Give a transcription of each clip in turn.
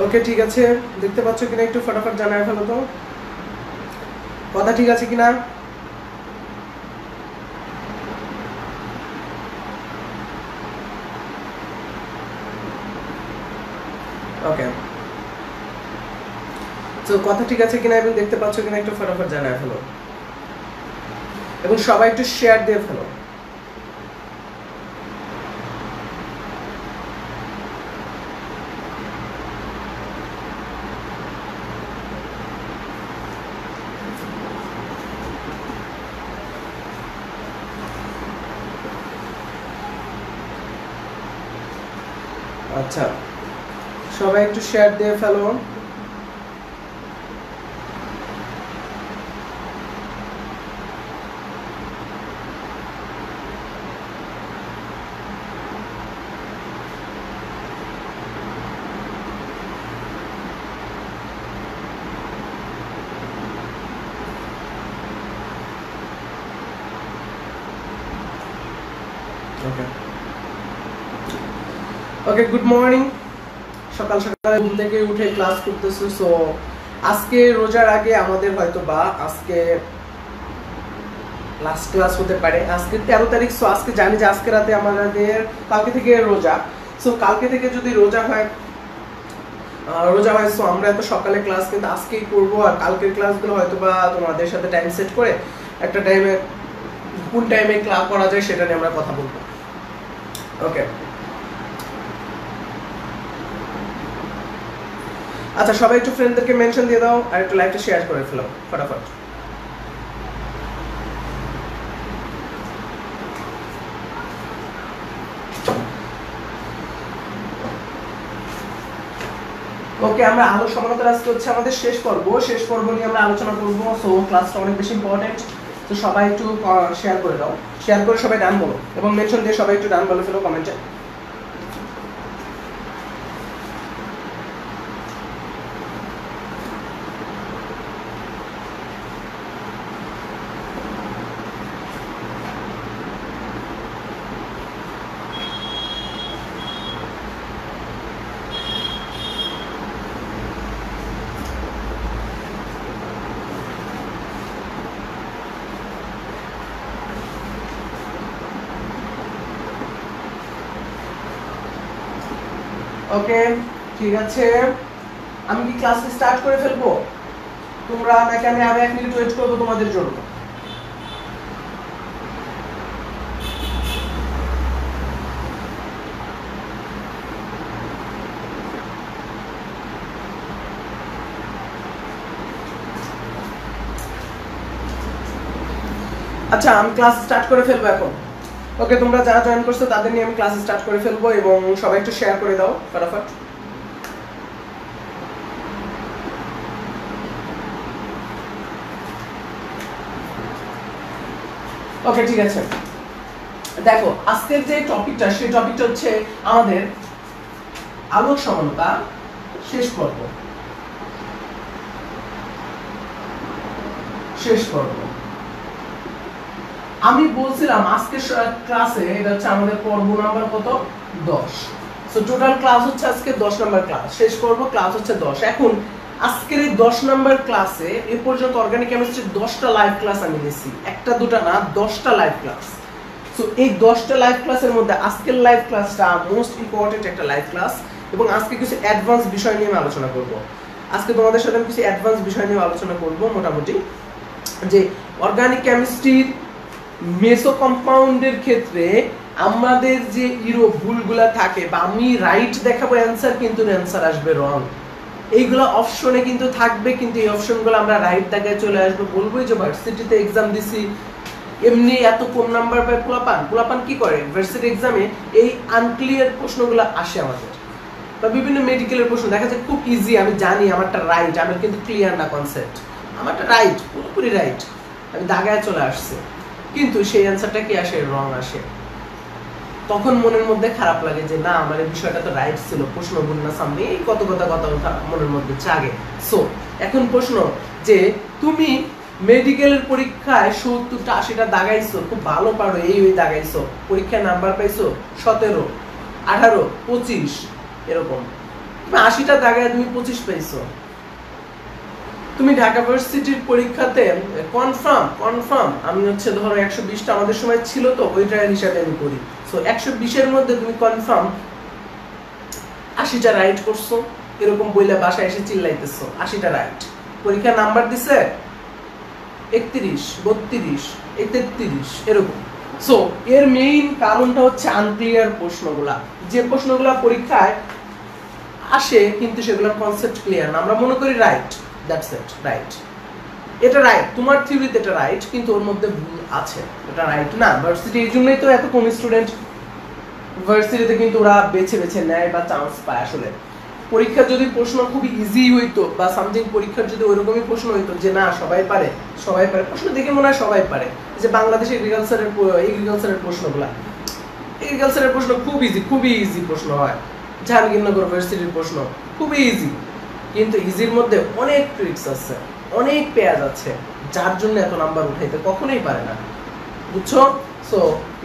ওকে ঠিক আছে, দেখতে পাচ্ছ কিনা একটু ফটাফট জানায় ফেলো তো, কথা ঠিক আছে কিনা। ওকে, তো কথা ঠিক আছে কিনা এবং দেখতে পাচ্ছ কিনা একটু ফটাফট জানায় ফেলো, এবং সবাই একটু শেয়ার দিয়ে ফেলো। আচ্ছা, সবাই একটু শেয়ার দিয়ে ফেলো। ওকে, গুড মর্নিং। সকাল সকালে ঘুম থেকে উঠে ক্লাস করতেছি। সো আজকে রোজার আগে আমাদের হয়তো বা আজকে লাস্ট ক্লাস হতে পারে। আজকে 13 তারিখ। সো আজকে জানি যে আজকে রাতে আমাদের কালকে থেকে রোজা। সো কালকে থেকে যদি রোজা হয় সো আমরা এত সকালে ক্লাস কিন্তু আজকেই করবো। আর কালকের ক্লাসগুলো হয়তো বা তোমাদের সাথে টাইম সেট করে একটা টাইমে, কোন টাইমে ক্লাস করা যায় সেটা নিয়ে আমরা কথা বলবো। ওকে, আচ্ছা, সবাই একটু ফ্রেন্ডদেরকে মেনশন দিয়ে দাও আর একটু লাইভটা শেয়ার করে ফেলো ফটাফট। ওকে, আমরা আলো সমানতার আজকে হচ্ছে আমাদের শেষ পর্ব নিয়ে আমরা আলোচনা করব। সো ক্লাসটা অনেক বেশি ইম্পর্টেন্ট। তো সবাই একটু শেয়ার করে দাও, শেয়ার করে সবাই ডান বলো এবং মেনশন দিয়ে সবাই একটু ডান বলে ফেলো কমেন্টে। ওকে ঠিক আছে, আমি কি ক্লাস স্টার্ট করে ফেলবো তোমরা, নাকি আমি আরো 1 মিনিট ওয়েট করবো তোমাদের জন্য? আচ্ছা, আমি ক্লাস স্টার্ট করে ফেলবো এখন। ওকে, তোমরা যারা জয়েন করছো তাদের নিয়ে আমি ক্লাস স্টার্ট করে ফেলবো এবং সবাই একটু শেয়ার করে দাও ফটাফট। ওকে ঠিক আছে, দেখো আজকের যে টপিকটা, সেই টপিকটা হচ্ছে আমাদের আলোক সমানতা শেষ পর্ব। আমি বলছিলাম আজকের ক্লাসে এটা হচ্ছে আমাদের পর্ব নাম্বার কত, 10। সো টোটাল ক্লাস হচ্ছে আজকে 10 নাম্বার ক্লাস, শেষ পর্ব ক্লাস হচ্ছে 10। এখন আজকের এই 10 নাম্বার ক্লাসে এ পর্যন্ত অর্গানিক কেমিস্ট্রির 10টা লাইভ ক্লাস আমি নিয়েছি, একটা দুটা না, 10টা লাইভ ক্লাস। সো এই 10টা লাইভ ক্লাসের মধ্যে আজকের লাইভ ক্লাসটা মোস্ট ইম্পর্টেন্ট একটা লাইভ ক্লাস এবং আজকে কিছু অ্যাডভান্স বিষয় নিয়ে আমি আলোচনা করব। আজকে তোমাদের সাথে আমি কিছু অ্যাডভান্স বিষয় নিয়ে আলোচনা করব, মোটামুটি যে অর্গানিক কেমিস্ট্রির মেসো কম্পাউন্ডের ক্ষেত্রে আমাদের যে ভুলগুলা থাকে, বা আমি রাইট দেখাবো অ্যান্সার কিন্তু অ্যান্সার আসবে রং, এইগুলো অপশনে কিন্তু থাকবে, কিন্তু এই অপশনগুলো আমরা রাইট দেখায় চলে আসবো, বলবোই যে ভার্সিটিতে এক্সাম দিছি এমনি এত কম নাম্বার পায় পোলাপান কি করে ভার্সিটি এক্সামে এই আনক্লিয়ার প্রশ্নগুলো আসে আমাদের, বা বিভিন্ন মেডিকেলের প্রশ্ন দেখা যায় খুব ইজি, আমি জানি আমারটা রাইট, আমার কিন্তু ক্লিয়ার না কনসেপ্ট, আমারটা রাইট, পুরোপুরি রাইট, আমি দাগায় চলে আসছে, কিন্তু সেই অ্যান্সারটা কি আসে, রং আসে। তখন মনের মধ্যে খারাপ লাগে যে না, আমার এই বিষয়টা তো রাইট ছিল, প্রশ্ন ভুল না, সামনে এই কত কথা মনের মধ্যে জাগে। সো এখন প্রশ্ন যে তুমি মেডিকেলের পরীক্ষায় 70টা 80টা দাগাইছো, খুব ভালো পারো, এই দাগাইছো, পরীক্ষায় নাম্বার পাইছো 17, 18, 25 এরকম, তুমি 80টা দাগায় তুমি 25 পাইছো। তুমি ঢাকা ভার্সিটির পরীক্ষাতে কনফার্ম আমি হচ্ছে ধরো 120টা আমাদের সময় ছিল, তো ওইটার হিসাবে আমি করি। সো 120-এর মধ্যে তুমি কনফার্ম 80টা রাইট করছো, এরকম বইলা বাসায় এসে চিল্লাইতেছো 80টা রাইট। পরীক্ষার নাম্বার দিছে 31, 32, 33 এরকম। সো এর মেইন কারণটা হচ্ছে আনক্লিয়ার প্রশ্নগুলা, যে প্রশ্নগুলা পরীক্ষায় আসে কিন্তু সেগুলোর কনসেপ্ট ক্লিয়ার না। আমরা মনে করি রাইট, দ্যাটস ইট, রাইট, এটা রাইট, তোমার থিওরিতে এটা রাইট, কিন্তু ওর মধ্যে ভুল আছে, এটা রাইট না। ভার্সিটি এই জন্যই তো এত কম স্টুডেন্ট ভার্সিটিতে কিন্তু ওরা বেছে বেছে নেয় বা চান্স পায়। আসলে পরীক্ষার যদি প্রশ্ন খুবই ইজি হইতো বা সামথিং পরীক্ষার যদি ওইরকমই প্রশ্ন হইতো যে না সবাই পারে, প্রশ্ন দেখে মনে হয় সবাই পারে, যে বাংলাদেশ এগ্রিকালচারের প্রশ্নগুলা, এগ্রিকালচারের প্রশ্ন খুবই ইজি প্রশ্ন হয়, জাহাঙ্গীরনগর ভার্সিটির প্রশ্ন খুবই ইজি, কিন্তু ইজির মধ্যে অনেক ট্রিক্স আছে, অনেক পেঁয়াজ আছে, যার জন্য এত নাম্বার উঠাইতে কখনোই পারে না, বুঝছো? সো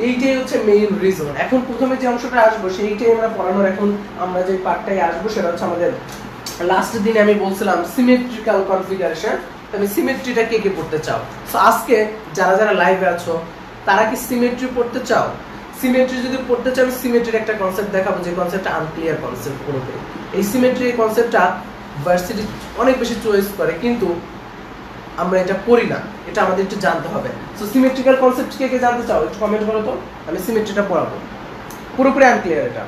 এইটাই হচ্ছে মেইন রিজন। এখন প্রথমে যে অংশটা আসবো সেইটাই আমরা পড়ানোর, এখন আমরা যে পার্টটাই আসবো সেটা হচ্ছে আমাদের লাস্ট দিনে আমি বলছিলাম সিমেট্রিক্যাল কনফিগারেশন। তুমি সিমেট্রিটা কে কে পড়তে চাও? সো আজকে যারা যারা লাইভে আছো তারা কি সিমেট্রি পড়তে চাও? সিমেট্রি যদি পড়তে চাও, সিমেট্রির একটা কনসেপ্ট দেখাবো, যে কনসেপ্টটা আনক্লিয়ার কনসেপ্ট পুরোপুরি। এই সিমেট্রির কনসেপ্টটা ভার্সিটি অনেক বেশি চয়েস করে, কিন্তু আমরা এটা পড়ি না, এটা আমাদের একটু জানতে হবে। সো সিমেট্রিক্যাল কনসেপ্ট কে কে জানতে চাও একটু কমেন্ট করো তো, আমি সিমেট্রিটা পড়াবো, পুরোপুরি আনক্লিয়ার এটা।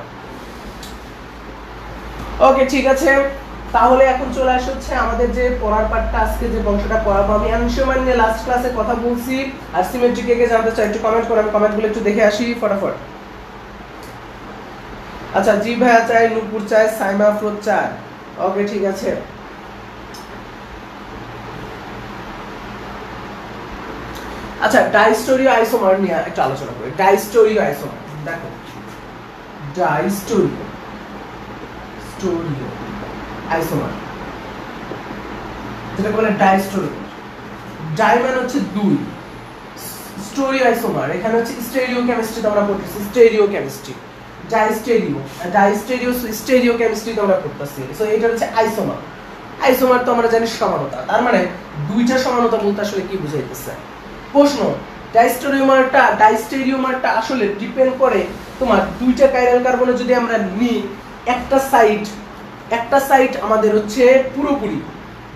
ওকে, ঠিক আছে, তাহলে এখন চলে আসে হচ্ছে আমাদের যে পড়ার পার্টটা, আজকে যে অংশটা পড়াবো। আমি আনসমান নিয়ে লাস্ট ক্লাসে কথা বলছি, আর সিমেট্রি কে কে জানতে চাও একটু কমেন্ট করো, আমি কমেন্টগুলো একটু দেখে আসি ফটাফট। আচ্ছা, জি ভাইয়া চাই, নূপুর চাই, সাইমা আফরোজ চাই। ওকে, ঠিক আছে। আচ্ছা, ডাইস্টোরিও আইসোমার নিয়ে একটু আলোচনা করি। ডাইস্টোরিও আইসোমার, দেখো ডাইস্টোরিও আইসোমার যেটাকে বলে ডাইস্টোরিও। ডাই মানে হচ্ছে দুই, স্টোরিও আইসোমার এখানে হচ্ছে স্টেরিও কেমিস্ট্রিতে আমরা পড়তেছি, স্টেরিও কেমিস্ট্রি, স্টেরিও কেমিস্ট্রিতে আমরা পড়তেছি। সো এটা হচ্ছে আইসোমার। আইসোমার তো আমরা জানি সমানতা, তার মানে দুইটা সমানতা বলতে আসলে কি বুঝাইতেছে? প্রশ্ন, ডাইস্টেরিওমারটা আসলে ডিপেন্ড করে তোমার দুইটা কাইরাল কার্বনে যদি আমরা নিই, একটা সাইড আমাদের হচ্ছে পুরোপুরি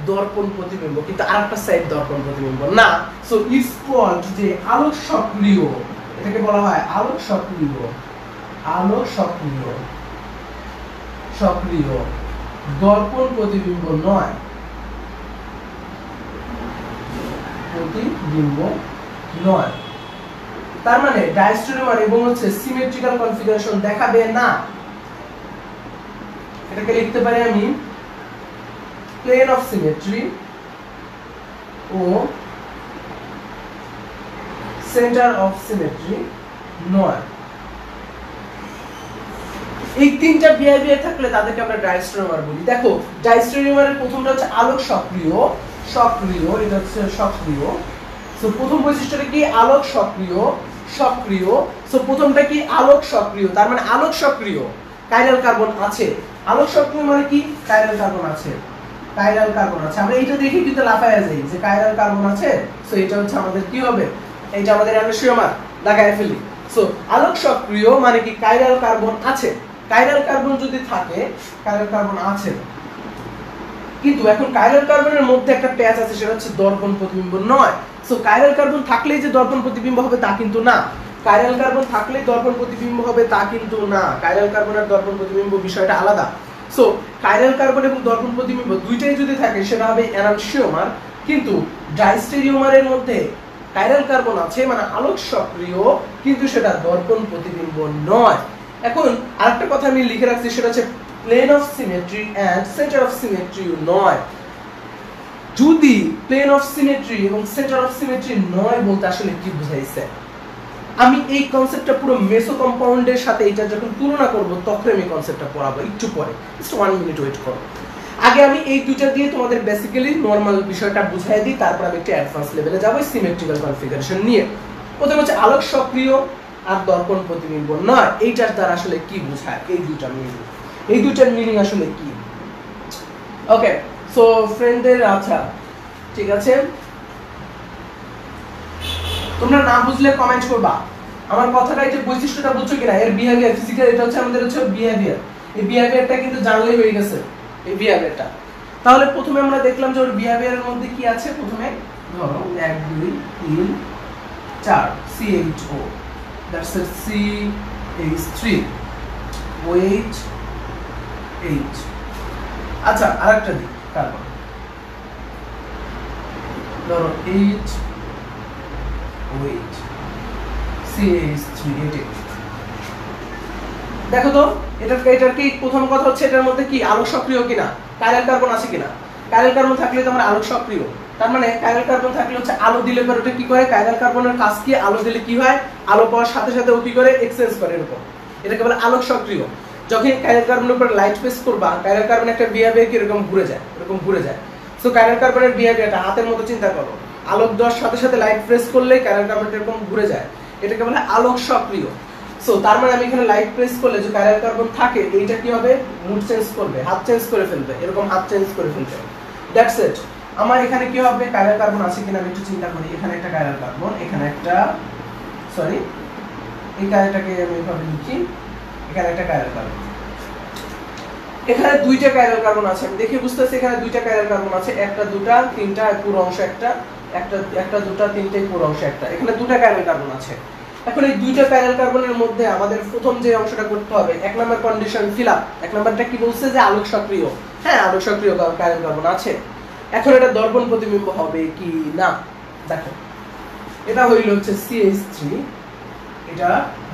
দর্পণ প্রতিবিম্ব, কিন্তু আরেকটা সাইড দর্পণ প্রতিবিম্ব না। সো ইটস কল্ড যে আলোক সক্রিয়, এটাকে বলা হয় আলোক সক্রিয় দর্পণ প্রতিবিম্ব নয়, তার মানে ডাইস্টোরিওমার এবং হচ্ছে সিমেট্রিক্যাল কনফিগারেশন দেখাবে না। এটাকে লিখতে পারি আমি প্লেন অফ সিমেট্রি ও সেন্টার অফ সিমেট্রি নয়। এই তিনটা বিহেভিয়ার থাকলে তাদেরকে আমরা ডাইস্টোরিওমার বলি। দেখো, ডাইস্টোরিওমারের প্রথমটা হচ্ছে আলোক সক্রিয়, এটা হচ্ছে সক্রিয়। সো প্রথম বৈশিষ্ট্যটা কি? আলোক সক্রিয়। সো প্রথমটা কি? আলোক সক্রিয়, তার মানে আলোক সক্রিয় কাইরাল কার্বন আছে। আলোক সক্রিয় মানে কি? কাইরাল কার্বন আছে। আমরা এইটা দেখে কিন্তু লাফায়া যাই যে কাইরাল কার্বন আছে। সো এটা হচ্ছে আমাদের কি হবে? এইটা আমাদের অ্যানোসিওমার, লাগায় ফেলি। সো আলোক সক্রিয় মানে কি? কাইরাল কার্বন আছে। কাইরাল কার্বন যদি থাকে, কাইরাল কার্বন আছে, কিন্তু এখন কাইরাল কার্বনের মধ্যে একটা প্যাচ আছে, সেটা হচ্ছে দর্পণ প্রতিবিম্ব নয়। সো কাইরাল কার্বন থাকলেই যে দর্পণ প্রতিবিম্ব হবে তা কিন্তু না। কাইরাল কার্বন থাকলেই দর্পণ প্রতিবিম্ব হবে তা কিন্তু না। কাইরাল কার্বন আর দর্পণ প্রতিবিম্ব বিষয়টা আলাদা। সো কাইরাল কার্বন এবং দর্পণ প্রতিবিম্ব দুইটাই যদি থাকে সেটা হবে এনানসিওমার, কিন্তু ডাইস্টেরিওমারের মধ্যে কাইরাল কার্বন আছে মানে আলোক সক্রিয়, কিন্তু সেটা দর্পণ প্রতিবিম্ব নয়। এখন আরেকটা কথা আমি লিখে রাখছি, সেটা হচ্ছে plane of symmetry and centre of symmetry নয়। যদি প্লেন অফ সিমেট্রি এবং সেন্টার অফ সিমেট্রি নয় বলতে আসলে কি বুঝাইছে? আমি এই কনসেপ্টটা পুরো মেসো কম্পাউন্ডের সাথে এটা যখন তুলনা করব তখন আমি কনসেপ্টটা পড়াবো, একটু পরে, জাস্ট 1 মিনিট ওয়েট করো। আগে আমি এই দুইটা দিয়ে তোমাদের বেসিক্যালি নরমাল বিষয়টা বুঝাই দিই, তারপর আমি একটু অ্যাডভান্স লেভেলে যাব সিমেট্রিক্যাল কনফিগারেশন নিয়ে। প্রথমে হচ্ছে আলোক সক্রিয় আর দর্পণ প্রতিবিম্ব নয়, এইটার দ্বারা আসলে কি বোঝায়? এই দুইটার মিনিং আসলে কি? ওকে, সো ফ্রেন্ডদের আচ্ছা ঠিক আছে, তোমরা না বুঝলে কমেন্ট করবা। আমার কথাটা এই যে বৈশিষ্ট্যটা বুঝছো কিনা, এর বিহেভিয়ার ফিজিক্যাল, এটা হচ্ছে আমাদের হচ্ছে বিহেভিয়ার। এই বিহেভিয়ারটা কিন্তু জানলেই হয়ে গেছে, এই বিহেভিয়ারটা। তাহলে প্রথমে আমরা দেখলাম যে ওর বিহেভিয়ারের মধ্যে কি আছে। প্রথমে ধরো 1 2 3 4 CHO, that's CH3 OH H। আচ্ছা আরেকটা দিই, কার্বন ধরো H OH CH3 এটি। দেখো তো এটার কি প্রথম কথা হচ্ছে এটার মধ্যে কি আলোক সক্রিয় কিনা, কাইরাল কার্বন আছে কিনা। কাইরাল কার্বন থাকলে তো আমরা আলোক সক্রিয়, তার মানে কাইরাল কার্বন থাকলে হচ্ছে আলো দিলে পরে ওটা কি করে, কাইরাল কার্বনের কাজ কি, আলো দিলে কি হয়, আলো পাওয়ার সাথে সাথে ও কি করে এক্সচেঞ্জ করে, এরকম। এটাকে বলে আলোক সক্রিয়। যখন কাইরাল কার্বনের উপর লাইট প্রেস করবা, কাইরাল কার্বন একটা বিহেভিয়ার কি এরকম ঘুরে যায়, এরকম ঘুরে যায়। সো কাইরাল কার্বনের বিহেভিয়ারটা হাতের মতো চিন্তা করো, আলোক দেওয়ার সাথে সাথে লাইট প্রেস করলে কাইরাল কার্বনটা এরকম ঘুরে যায়, এটাকে বলে আলোক সক্রিয়। সো তার মানে আমি এখানে লাইট প্রেস করলে যে কাইরাল কার্বন থাকে এইটা কি হবে, মুড চেঞ্জ করবে, হাত চেঞ্জ করে ফেলবে, এরকম হাত চেঞ্জ করে ফেলবে। That's it. আমার এখানে কি হবে, কাইরাল কার্বন আছে কিনা আমি একটু চিন্তা করি। এখানে একটা কাইরাল কার্বন, এখানে একটা, সরি এই কাইরালটাকে আমি এভাবে লিখি, এখানে একটা কাইরাল কার্বন, এখানে দুইটা কাইরাল কার্বন আছে। আমি দেখে বুঝতেছি এখানে দুইটা কাইরাল কার্বন আছে, একটা দুটা তিনটা পুরো অংশ একটা, একটা দুটা তিনটে পুরো অংশ একটা, এখানে দুটা কাইরাল কার্বন আছে। এখন এই দুইটা কাইরাল কার্বনের মধ্যে আমাদের প্রথম যে অংশটা করতে হবে, এক নাম্বার কন্ডিশন ফিল আপ। এক নাম্বারটা কি বলছে যে আলোক সক্রিয়, হ্যাঁ আলোক সক্রিয় কাইরাল কার্বন আছে। এখন এটা দর্পণ প্রতিবিম্ব হবে কি না, দেখো এটা হইল হচ্ছে CH3, এটা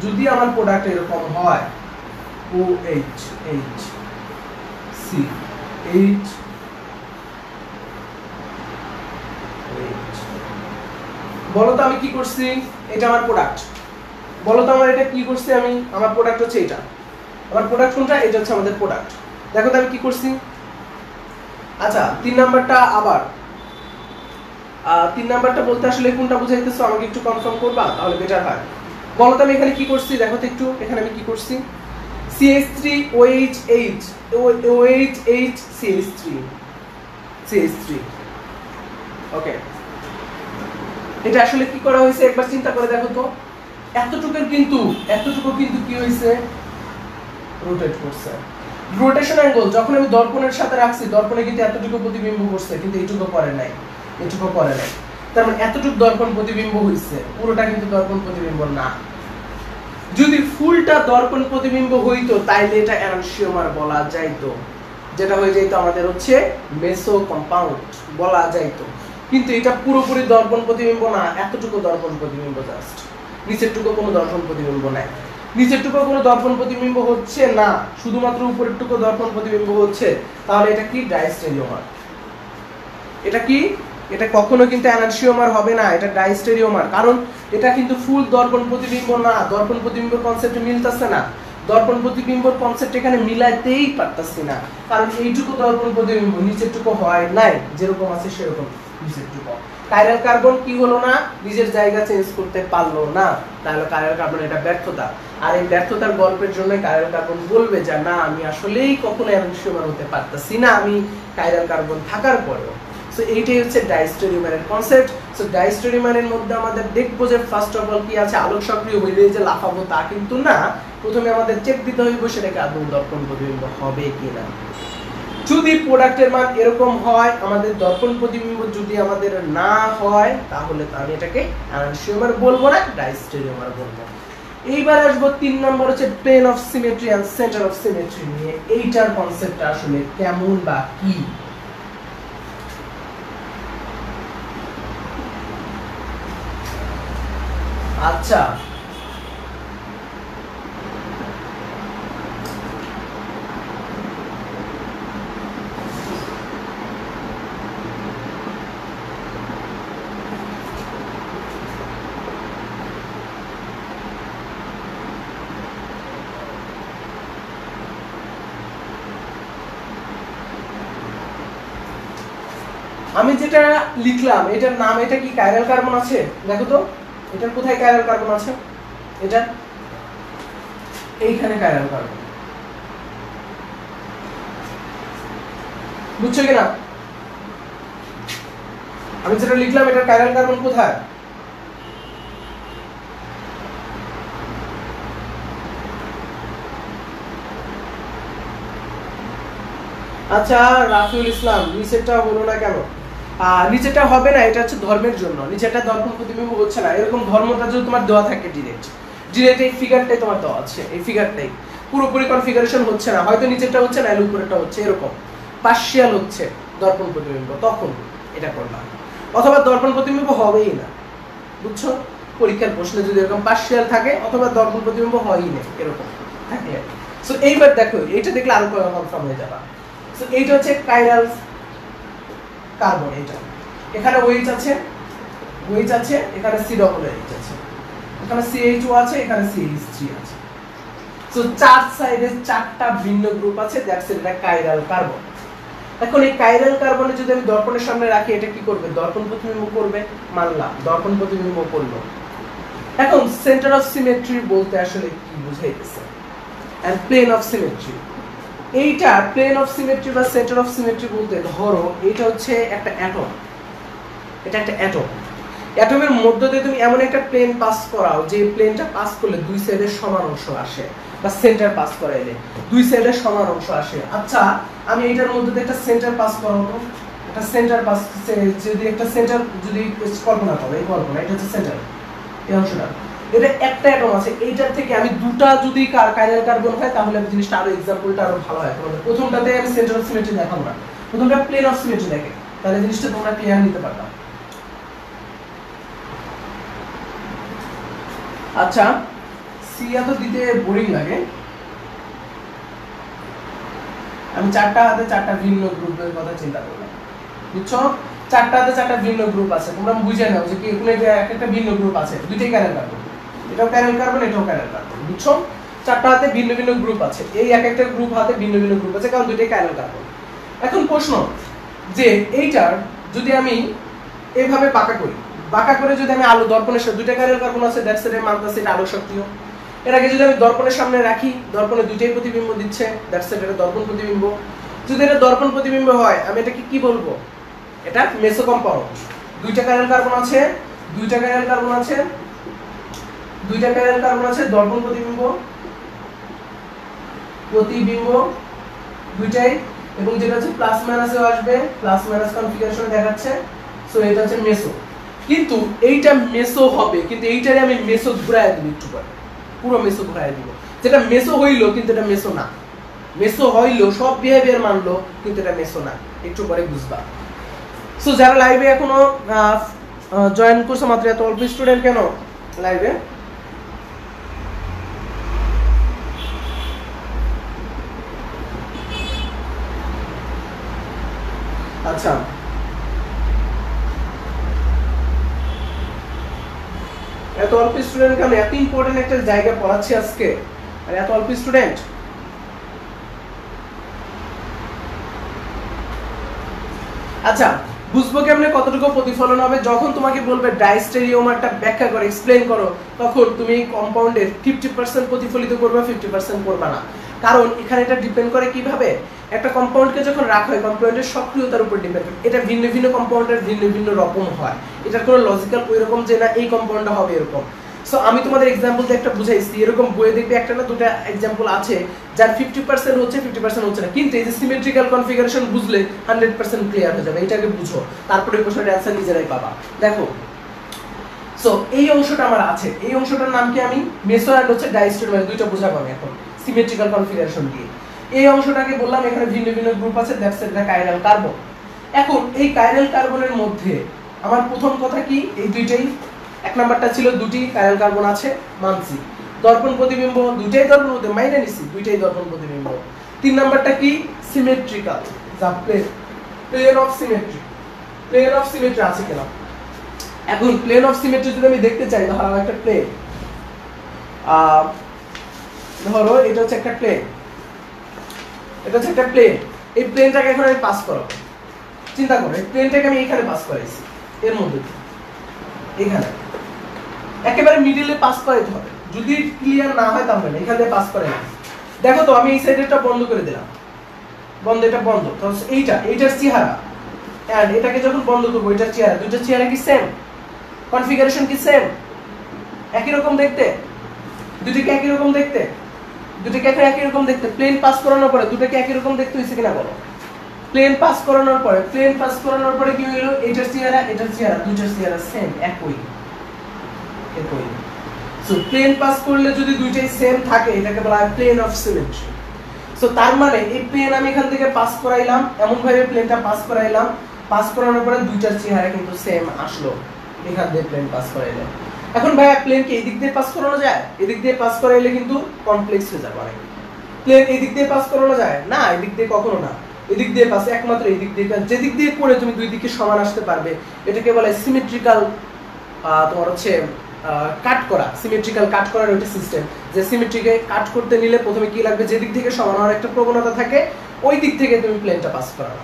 যদি আমার প্রোডাক্ট এরকম হয় OH H C H বলো তো আমি কি করছি, এটা আমার প্রোডাক্ট, বলো তো আমার এটা কি করছি আমি, আমার প্রোডাক্ট হচ্ছে এটা, আমার প্রোডাক্ট কোনটা, এটা হচ্ছে আমাদের প্রোডাক্ট। দেখো তো আমি কি করছি। আচ্ছা 3 নাম্বারটা আবার 3 নাম্বারটা বলতে আসলে কোনটা বুঝাইতেছো আমাকে একটু কনফার্ম করবা, তাহলে বেটার হয়। বলো তো আমি এখানে কি করছি, দেখো তো একটু এখানে আমি কি করছি, CH3 OH H OH H CH3 ওকে। এটা আসলে কি করা হয়েছে একবার চিন্তা করে দেখো তো, এতটুকু কিন্তু কি হয়েছে, রোটেট করছে। রোটেশন অ্যাঙ্গেল যখন আমি দর্পণের সাথে রাখছি, দর্পণে কিন্তু এতটুকু প্রতিবিম্ব করছে, কিন্তু এইটুকু করে নাই, এটুকু করে নাই। তার মানে এতটুকু দর্পণ প্রতিবিম্ব হইছে, পুরোটা কিন্তু দর্পণ প্রতিবিম্ব না। যদি ফুলটা দর্পণ প্রতিবিম্ব হইতো তাইলে এটা এনানসিওমার বলা যাইতো, যেটা হয়ে যাইতো আমাদের হচ্ছে মেসো কম্পাউন্ড বলা যাইতো। কিন্তু এটা পুরোপুরি দর্পণ প্রতিবিম্ব না, এতটুকু দর্পণ প্রতিবিম্ব, জাস্ট নিচেরটুকু কোনো দর্পণ প্রতিবিম্ব নাই। নিচেরটুকু কোনো দর্পণ প্রতিবিম্ব হচ্ছে না, শুধুমাত্র উপরেরটুকু দর্পণ প্রতিবিম্ব হচ্ছে, তাহলে এটা কি ডাইস্টেরিওমার। এটা কি, এটা কখনো কিন্তু এনানসিওমার হবে না, এটা ডাইস্টেরিওমার। কারণ এটা কিন্তু ফুল দর্পণ প্রতিবিম্ব না, দর্পণ প্রতিবিম্ব কনসেপ্টে মিলতেছে না, দর্পণ প্রতিবিম্ব কনসেপ্ট এখানে মিলাইতেই পারতাছি না, কারণ এইটুকু দর্পণ প্রতিবিম্ব, নিচেরটুকু হয় নাই, যেরকম আছে সেরকম নিচেরটুকু। কাইরাল কার্বন কি হলো না, নিজের জায়গা চেঞ্জ করতে পারলো না, তাহলে কাইরাল কার্বন এটা ব্যর্থতা। আর এই ব্যর্থতার গল্পের জন্য কাইরাল কার্বন বলবে যে না আমি আসলেই কখনো এনানসিওমার হতে পারতাছি না, আমি কাইরাল কার্বন থাকার পরেও। সো এইটাই হচ্ছে ডাইস্টেরিওমারের কনসেপ্ট। সো ডাইস্টেরিওমারের মধ্যে আমাদের দেখবো যে ফার্স্ট অফ অল কি আছে, আলোক সক্রিয় হইলেই যে লাফাবো তা কিন্তু না, প্রথমে আমাদের চেক দিতে হইব সেটাকে আদৌ দর্পণ প্রতিবিম্ব হবে কিনা। যদি প্রোডাক্টের মান এরকম হয়, আমাদের দর্পণ প্রতিবিম্ব যদি আমাদের না হয়, তাহলে আমি এটাকে এনানসিওমার বলবো না, ডাইস্টেরিওমার বলবো। এইবার আসবো 3 নম্বর হচ্ছে plane of symmetry and centre of symmetry নিয়ে। এইটার কনসেপ্টটা আসলে কেমন বা কি। আচ্ছা আমি যেটা লিখলাম এটার নাম, এটা কি কাইরাল কার্বন আছে, দেখো তো এটার কোথায় কাইরাল কার্বন আছে, এটা এইখানে কাইরাল কার্বন, বুঝছো কিনা? আমি যেটা লিখলাম এটা কাইরাল কার্বন কোথায়? আচ্ছা রাফিউল ইসলাম, নিচেরটা হলো না কেন? নিচেরটা হবে না, এটা হচ্ছে ধর্মের জন্য। নিচেরটা দর্পণ প্রতিবিম্ব হচ্ছে না। এরকম ধর্মটা যদি তোমার দেওয়া থাকে ডিরেক্ট এই ফিগারটাই তোমার দেওয়া আছে, এই ফিগারটাই পুরোপুরি কনফিগারেশন হচ্ছে না, হয়তো নিচেরটা হচ্ছে না, উপরেরটা হচ্ছে, এরকম পার্শিয়াল হচ্ছে দর্পণ প্রতিবিম্ব, তখন এটা করবা। অথবা দর্পণ প্রতিবিম্ব হবেই না, বুঝছো? পরীক্ষার প্রশ্নে যদি এরকম পার্শিয়াল থাকে অথবা দর্পণ প্রতিবিম্ব হয়ই না, এরকম থাকলে। সো এইবার দেখো, এটা দেখলে আরো কনফার্ম হয়ে যাবা। সো এইটা হচ্ছে কাইরাল কার্বন। এটা এখানে OH আছে, OH আছে, এখানে COOH আছে, এখানে CH2 আছে, এখানে CH3 আছে। সো চার সাইডে চারটা ভিন্ন গ্রুপ আছে, দ্যাটস এটা কাইরাল কার্বন। এখন এই কাইরাল কার্বনে যদি আমি দর্পণের সামনে রাখি, এটা কি করবে? দর্পণ প্রতিবিম্ব করবে, মানলাম দর্পণ প্রতিবিম্ব করলো। এখন সেন্টার অফ সিমেট্রি বলতে আসলে কি বোঝাইতেছে? এন্ড প্লেন অফ সিমেট্রি, এইটা প্লেন অফ সিমেট্রি বা সেন্টার অফ সিমেট্রি বলতে, ধরো এটা হচ্ছে একটা অ্যাটম, এটা একটা অ্যাটম। অ্যাটমের মধ্য দিয়ে তুমি এমন একটা প্লেন পাস করাও যে প্লেনটা পাস করলে দুই সাইডের সমান অংশ আসে, বা সেন্টার পাস করাইলে দুই সাইডের সমান অংশ আসে। আচ্ছা আমি এইটার মধ্যে দিয়ে একটা সেন্টার পাস করাবো, একটা সেন্টার পাস, যদি একটা সেন্টার যদি কল্পনা করো, এই কল্পনা, এটা হচ্ছে সেন্টার, এই অংশটা, এটা একটা অ্যাটম আছে, এইটার থেকে আমি দুটা যদি কাইরাল কার্বন হয় তাহলে আমি জিনিসটা আরো এক্সাম্পলটা আরো ভালো হয়। তোমাদের প্রথমটাতে আমি সেন্টার অফ সিমেট্রি দেখাবো না, প্রথমটা প্লেন অফ সিমেট্রি দেখে, তাহলে জিনিসটা তোমরা ক্লিয়ার নিতে পারবা। আচ্ছা সিয়া তো দিতে বোরিং লাগে, আমি চারটা হাতে চারটা ভিন্ন গ্রুপের কথা চিন্তা করলাম, বুঝছো? চারটা হাতে চারটা ভিন্ন গ্রুপ আছে, তোমরা বুঝে নাও যে কি কোন একটা ভিন্ন গ্রুপ আছে, দুইটাই কাইরাল কার্বন, এটাও কাইরাল কার্বন, এটাও কাইরাল কার্বন, বুঝছো? চারটা হাতে ভিন্ন ভিন্ন গ্রুপ আছে, এই এক একটা গ্রুপ হাতে ভিন্ন ভিন্ন গ্রুপ আছে, কারণ দুইটাই কাইরাল কার্বন। এখন প্রশ্ন যে এইটার যদি আমি এইভাবে বাঁকা করি, বাঁকা করে যদি আমি আলো দর্পণের সাথে, দুইটা কাইরাল কার্বন আছে, দ্যাটস এর মানতেছে এটা আলোক সক্রিয়। এর আগে যদি আমি দর্পণের সামনে রাখি, দর্পণে দুইটাই প্রতিবিম্ব দিচ্ছে, দ্যাটস এটা দর্পণ প্রতিবিম্ব। যদি এটা দর্পণ প্রতিবিম্ব হয়, আমি এটাকে কি বলবো? এটা মেসো কম্পাউন্ড। দুইটা কাইরাল কার্বন আছে, দুইটা কাইরাল কার্বন আছে, দুইটা কাইরাল কার্বন আছে, দর্পণ প্রতিবিম্ব, প্রতিবিম্ব দুইটাই, এবং যেটা হচ্ছে প্লাস মাইনাসেও আসবে, প্লাস মাইনাস কনফিগারেশন দেখাচ্ছে। সো এটা হচ্ছে মেসো। কিন্তু এইটা মেসো হবে, কিন্তু এইটারে আমি মেসো ঘুরায় দিব একটু পরে, পুরো মেসো ঘুরায় দিব। যেটা মেসো হইলো কিন্তু এটা মেসো না, মেসো হইলো সব বিহেভিয়ার মানলো কিন্তু এটা মেসো না, একটু পরে বুঝবা। সো যারা লাইভে এখনো জয়েন করছে, মাত্র এত অল্প স্টুডেন্ট কেন লাইভে? আচ্ছা এত অল্প স্টুডেন্ট কেন? এত ইম্পর্টেন্ট একটা জায়গা পড়াচ্ছি আজকে, আর এত অল্প স্টুডেন্ট। আচ্ছা বুঝবো কেমনে কতটুকু প্রতিফলন হবে? যখন তোমাকে বলবে ডাইস্টেরিওমারটা ব্যাখ্যা করে, এক্সপ্লেইন করো, তখন তুমি কম্পাউন্ডের 50% প্রতিফলিত করবে, 50% করবে না। কারণ এখানে এটা ডিপেন্ড করে কিভাবে একটা কম্পাউন্ডকে যখন রাখা হয়, কম্পাউন্ডের সক্রিয়তার উপর ডিপেন্ড করে। এটা ভিন্ন ভিন্ন কম্পাউন্ডের ভিন্ন ভিন্ন রকম হয়, এটার কোনো লজিক্যাল ওই রকম যে না এই কম্পাউন্ডটা হবে এরকম। সো আমি তোমাদের এক্সাম্পল দিয়ে একটা বুঝাইছি, এরকম বইয়ে দেখবে একটা না দুটো এক্সাম্পল আছে যার 50% হচ্ছে, 50% হচ্ছে না, কিন্তু এই যে সিমেট্রিক্যাল কনফিগারেশন বুঝলে 100% ক্লিয়ার হয়ে যাবে। এটাকে বুঝো, তারপরে এই প্রশ্নের অ্যানসার নিজেরাই পাবা। দেখো সো এই অংশটা আমার আছে, এই অংশটার নাম কি? আমি মেসো এন্ড হচ্ছে ডাইস্টেরিওমার, দুইটা বোঝাবো আমি এখন সিমেট্রিক্যাল কনফিগারেশন দিয়ে। এই অংশটাকে বললাম এখানে ভিন্ন ভিন্ন গ্রুপ আছে, দ্যাটস এটা কাইরাল কার্বন। এখন এই কাইরাল কার্বনের মধ্যে আমার প্রথম কথা কি? এই দুইটাই, এক নাম্বারটা ছিল দুটি কাইরাল কার্বন আছে, মানছি। দর্পণ প্রতিবিম্ব দুইটাই দর্পণ প্রতিবিম্ব, মাইনে নিছি দুইটাই দর্পণ প্রতিবিম্ব। তিন নাম্বারটা কি? সিমেট্রিক্যাল, যা plane of symmetry, plane of symmetry আছে কিনা। এখন প্লেন অফ সিমেট্রি যদি আমি দেখতে চাই, ধরো একটা প্লেন, ধরো এটা হচ্ছে একটা প্লেন, এটা হচ্ছে একটা প্লেন, এই প্লেনটাকে এখন আমি পাস করাবো। চিন্তা করো, এই প্লেনটাকে আমি এখানে পাস করাইছি, এর মধ্যে এখানে একেবারে মিডলে পাস করাইতে হবে, যদি ক্লিয়ার না হয় তাহলে এখান থেকে পাস করে না। দেখো তো আমি এই সাইডেরটা বন্ধ করে দিলাম, বন্ধ, এটা বন্ধ, তাহলে এইটার চেহারা এন্ড এটাকে যখন বন্ধ করব এটার চেহারা, দুইটার চেহারা কি সেম, কনফিগারেশন কি সেম, একই রকম দেখতে, দুটোকে একই রকম দেখতে, দুটোকে একই রকম দেখতে। প্লেন পাস করানোর পরে দুটোকে একই রকম দেখতে হইছে কিনা বলো? প্লেন পাস করানোর পরে কি হইলো, এটার চেহারা দুইটার চেহারা সেম, একই। সো প্লেন পাস করলে যদি দুইটাই সেম থাকে এটাকে বলা হয় প্লেন অফ সিমেট্রি। সো তার মানে এই প্লেন আমি এখান থেকে পাস করাইলাম, এমন ভাবে প্লেনটা পাস করাইলাম, পাস করানোর পরে দুইটার চেহারা কিন্তু সেম আসলো এখান দিয়ে প্লেন পাস করাইলাম। এখন ভাইয়া প্লেনকে এদিক দিয়ে পাস করানো যায়? এদিক দিয়ে পাস করাইলে কিন্তু কমপ্লেক্স হয়ে যাবে অনেক। প্লেন এদিক দিয়ে পাস করানো যায় না, এদিক দিয়ে কখনো না, এদিক দিয়ে পাস একমাত্র এদিক দিয়ে। যেদিক দিয়ে করে তুমি দুই দিকে সমান আসতে পারবে এটাকে বলে সিমেট্রিক্যাল, তোমার হচ্ছে কাট করা, সিমেট্রিক্যাল কাট করার ওইটা সিস্টেম, যে সিমেট্রিকে কাট করতে নিলে প্রথমে কি লাগবে, যেদিক থেকে সমান হওয়ার একটা প্রবণতা থাকে ওই দিক থেকে তুমি প্লেনটা পাস করানো।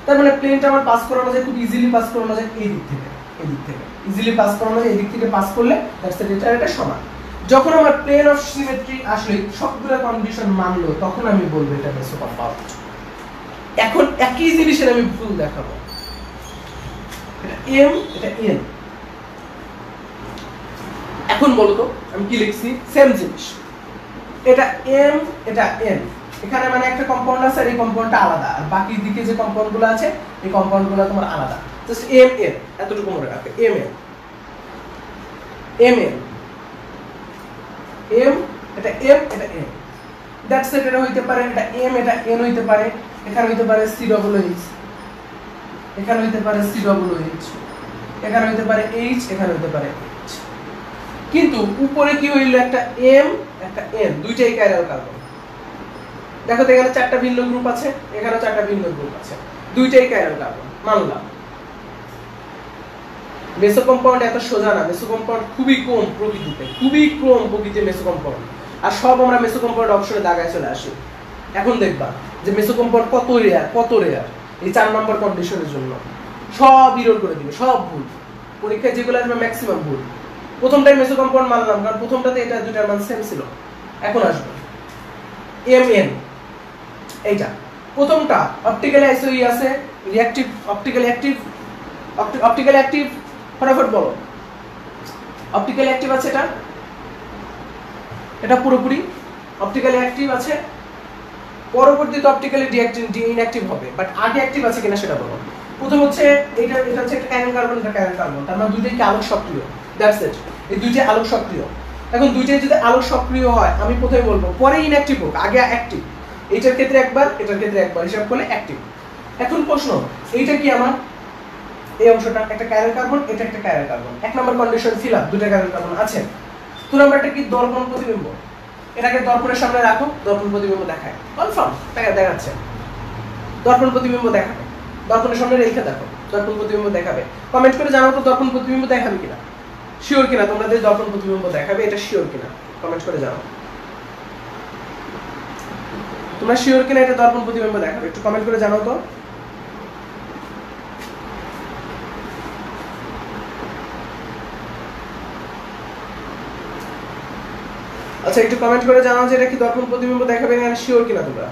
তার মানে প্লেনটা আমার পাস করানো যায়, খুব ইজিলি পাস করানো যায় এই দিক থেকে, ইজিলি পাস করানো যায়, এই দিক থেকে পাস করলে দ্যাটস এটা সমান। যখন আমার প্লেন অফ সিমেট্রি আসলে সবগুলো কন্ডিশন মানলো তখন আমি বলবো এটা মেসোকম্পাউন্ড। এখন একই জিনিসের আমি ভুল দেখাবো, এটা এম, এটা এন। এখন বলো তো আমি কি লিখছি, সেম জিনিস, এটা এম, এটা এন। এখানে মানে একটা কম্পাউন্ড আছে আর এই কম্পাউন্ডটা আলাদা, আর বাকি দিকে যে কম্পাউন্ডগুলো আছে এই কম্পাউন্ডগুলো তোমার আলাদা। জাস্ট এম এন এতটুকু মনে রাখবে, M N, M N, M, এটা এম, এটা এন। That's it. এটা হইতে পারে এটা এম, এটা এন হইতে পারে, এখানে হইতে পারে সি ডবল এইচ, এখানে হইতে পারে সি ডবল এইচ, এখানে হইতে পারে এইচ, এখানে হইতে পারে এইচ। কিন্তু উপরে কি হইলো, একটা এম, একটা এন, দুইটাই কাইরাল কার্বন। দেখো তো এখানে চারটা ভিন্ন গ্রুপ আছে, এখানে চারটা ভিন্ন গ্রুপ আছে, দুইটাই কাইরাল কার্বন মানলাম। মেসোকম্পাউন্ড এত সোজা না, মেসোকম্পাউন্ড খুবই কম প্রকৃতিতে, খুবই কম প্রকৃতির মেসোকম্পাউন্ড। আর সব আমরা মেসোকম্পাউন্ড অপশনে দাগায় চলে আসি। এখন দেখবা যে মেসোকম্পাউন্ড কত রেয়ার, কত রেয়ার এই 4 নম্বর কন্ডিশনের জন্য সব ইরোর করে দিবে, সব ভুল। পরীক্ষায় যেগুলো আসবে ম্যাক্সিমাম ভুল। প্রথমটাই মেসোকম্পাউন্ড মানলাম কারণ প্রথমটাতে এটা দুইটার মান সেম ছিল। এখন আসবে এম এন, এইটা প্রথমটা অপটিক্যালি আইসোই আছে, reactive, optically active, optically active, ফটাফট বলো। অপটিক্যালি অ্যাক্টিভ আছে এটা, এটা পুরোপুরি অপটিক্যালি অ্যাক্টিভ আছে। পরবর্তীতে অপটিক্যালি ইনঅ্যাক্টিভ হবে, বাট আগে অ্যাক্টিভ আছে কিনা সেটা বলো। প্রথম হচ্ছে এটা হচ্ছে একটা কাইরাল কার্বন, এটা কাইরাল কার্বন, তার মানে দুইটাই কি আলোক সক্রিয়, দ্যাটস ইট। এই দুইটাই আলোক সক্রিয়। এখন দুইটাই যদি আলোক সক্রিয় হয় আমি প্রথমে বলবো, পরে ইনঅ্যাক্টিভ হোক, আগে অ্যাক্টিভ। এইটার ক্ষেত্রে একবার, এটার ক্ষেত্রে একবার, হিসাব করলে অ্যাক্টিভ। এখন প্রশ্ন, এইটা কি আমার এই অংশটা একটা কাইরাল কার্বন, এটা একটা কাইরাল কার্বন, এক নম্বর কন্ডিশন ফিল আপ, দুটো কাইরাল কার্বন আছে। 2 নাম্বারটা কি দর্পণ প্রতিবিম্ব, এটাকে দর্পণের সামনে রাখো, দর্পণ প্রতিবিম্ব দেখায়, কনফার্ম দেখাচ্ছে, দর্পণ প্রতিবিম্ব দেখাবে, দর্পণের সামনে রেখে দেখো, দর্পণ প্রতিবিম্ব দেখাবে। কমেন্ট করে জানাও তো দর্পণ প্রতিবিম্ব দেখাবে কিনা, শিওর কিনা তোমরা যে দর্পণ প্রতিবিম্ব দেখাবে এটা শিওর কিনা, কমেন্ট করে জানাও তোমরা শিওর কিনা এটা দর্পণ প্রতিবিম্ব দেখাবে, একটু কমেন্ট করে জানাও তো। আচ্ছা একটু কমেন্ট করে জানাও যে এটা কি দর্পণ প্রতিবিম্ব দেখাবে না, শিওর কিনা তোমরা।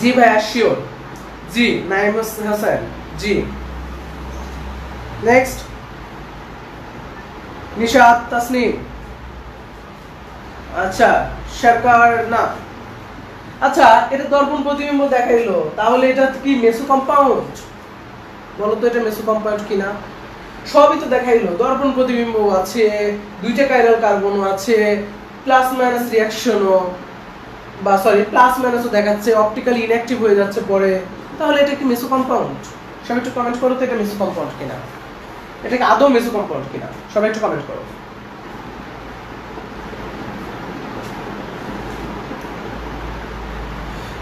জি ভাইয়া শিওর, জি নাইম হাসান, জি। নেক্সট নিশাত তাসনিম, আচ্ছা সরকার না। আচ্ছা এটা দর্পণ প্রতিবিম্ব দেখাইলো, তাহলে এটা কি মেসো কম্পাউন্ড বলো তো, এটা মেসো কম্পাউন্ড কিনা? সবই তো দেখাইলো, দর্পণ প্রতিবিম্ব আছে, দুইটা কাইরাল কার্বনও আছে, প্লাস মাইনাস রিঅ্যাকশনও, বা সরি প্লাস মাইনাসও দেখাচ্ছে, অপটিক্যালি ইনঅ্যাক্টিভ হয়ে যাচ্ছে পরে, তাহলে এটা কি মেসো কম্পাউন্ড? সবাই একটু কমেন্ট করো তো এটা মেসো কম্পাউন্ড কিনা, এটা কি আদৌ মেসো কম্পাউন্ড কিনা, সবাই একটু কমেন্ট করো।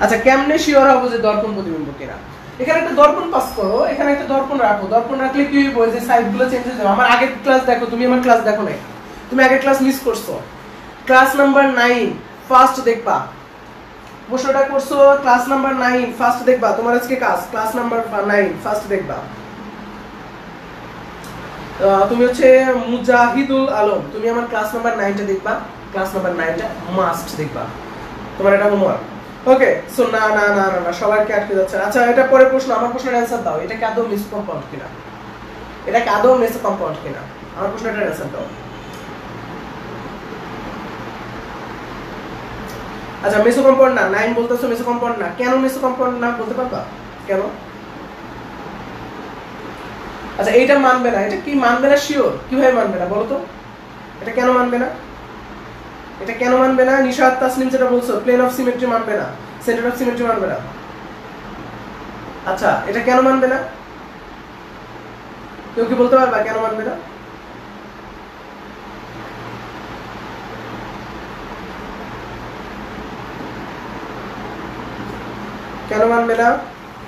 আচ্ছা কেমনে শিওর হবো যে দর্পণ প্রতিবিম্ব কিনা? এখানে একটা দর্পণ পাস করো, এখানে একটা দর্পণ রাখো, দর্পণ রাখলে কি হইব যে সাইডগুলো চেঞ্জ হয়ে যাবে। আমার আগের ক্লাস দেখো, তুমি আমার ক্লাস দেখো নাই, তুমি আগের ক্লাস মিস করছো, ক্লাস নাম্বার 9 ফার্স্ট দেখবা, প্রশ্নটা করছো ক্লাস নাম্বার 9 ফার্স্ট দেখবা, তোমার আজকে ক্লাস নাম্বার 9 ফার্স্ট দেখবা। তুমি হচ্ছে মুজাহিদুল আলম, তুমি আমার ক্লাস নাম্বার 9টা দেখবা, ক্লাস নাম্বার 9টা মাস্ট দেখবা, তোমার এটা হোমওয়ার্ক। ওকে সো না না না না না সবাইকে আটকে যাচ্ছে। আচ্ছা এটা পরের প্রশ্ন, আমার প্রশ্নের অ্যানসার দাও, এটা কি আদৌ মিশ্র কম্পাউন্ড কিনা, এটা কি আদৌ মিশ্র কম্পাউন্ড কিনা, আমার প্রশ্নটার অ্যানসার দাও। আচ্ছা মিশ্র কম্পাউন্ড না, নাইন বলতেছো মিশ্র কম্পাউন্ড না, কেন মিশ্র কম্পাউন্ড না বলতে পারবা কেন? আচ্ছা এইটা মানবে না, এটা কি মানবে না শিওর, কিভাবে মানবে না বলো তো, এটা কেন মানবে না, এটা কেন মানবে না? নিশাত তাসনিম যেটা বলছো প্লেন অফ সিমেট্রি মানবে না, সেন্টার অফ সিমেট্রি মানবে না। আচ্ছা এটা কেন মানবে না, কেউ কি বলতে পারবা কেন মানবে না? কেন মানবে না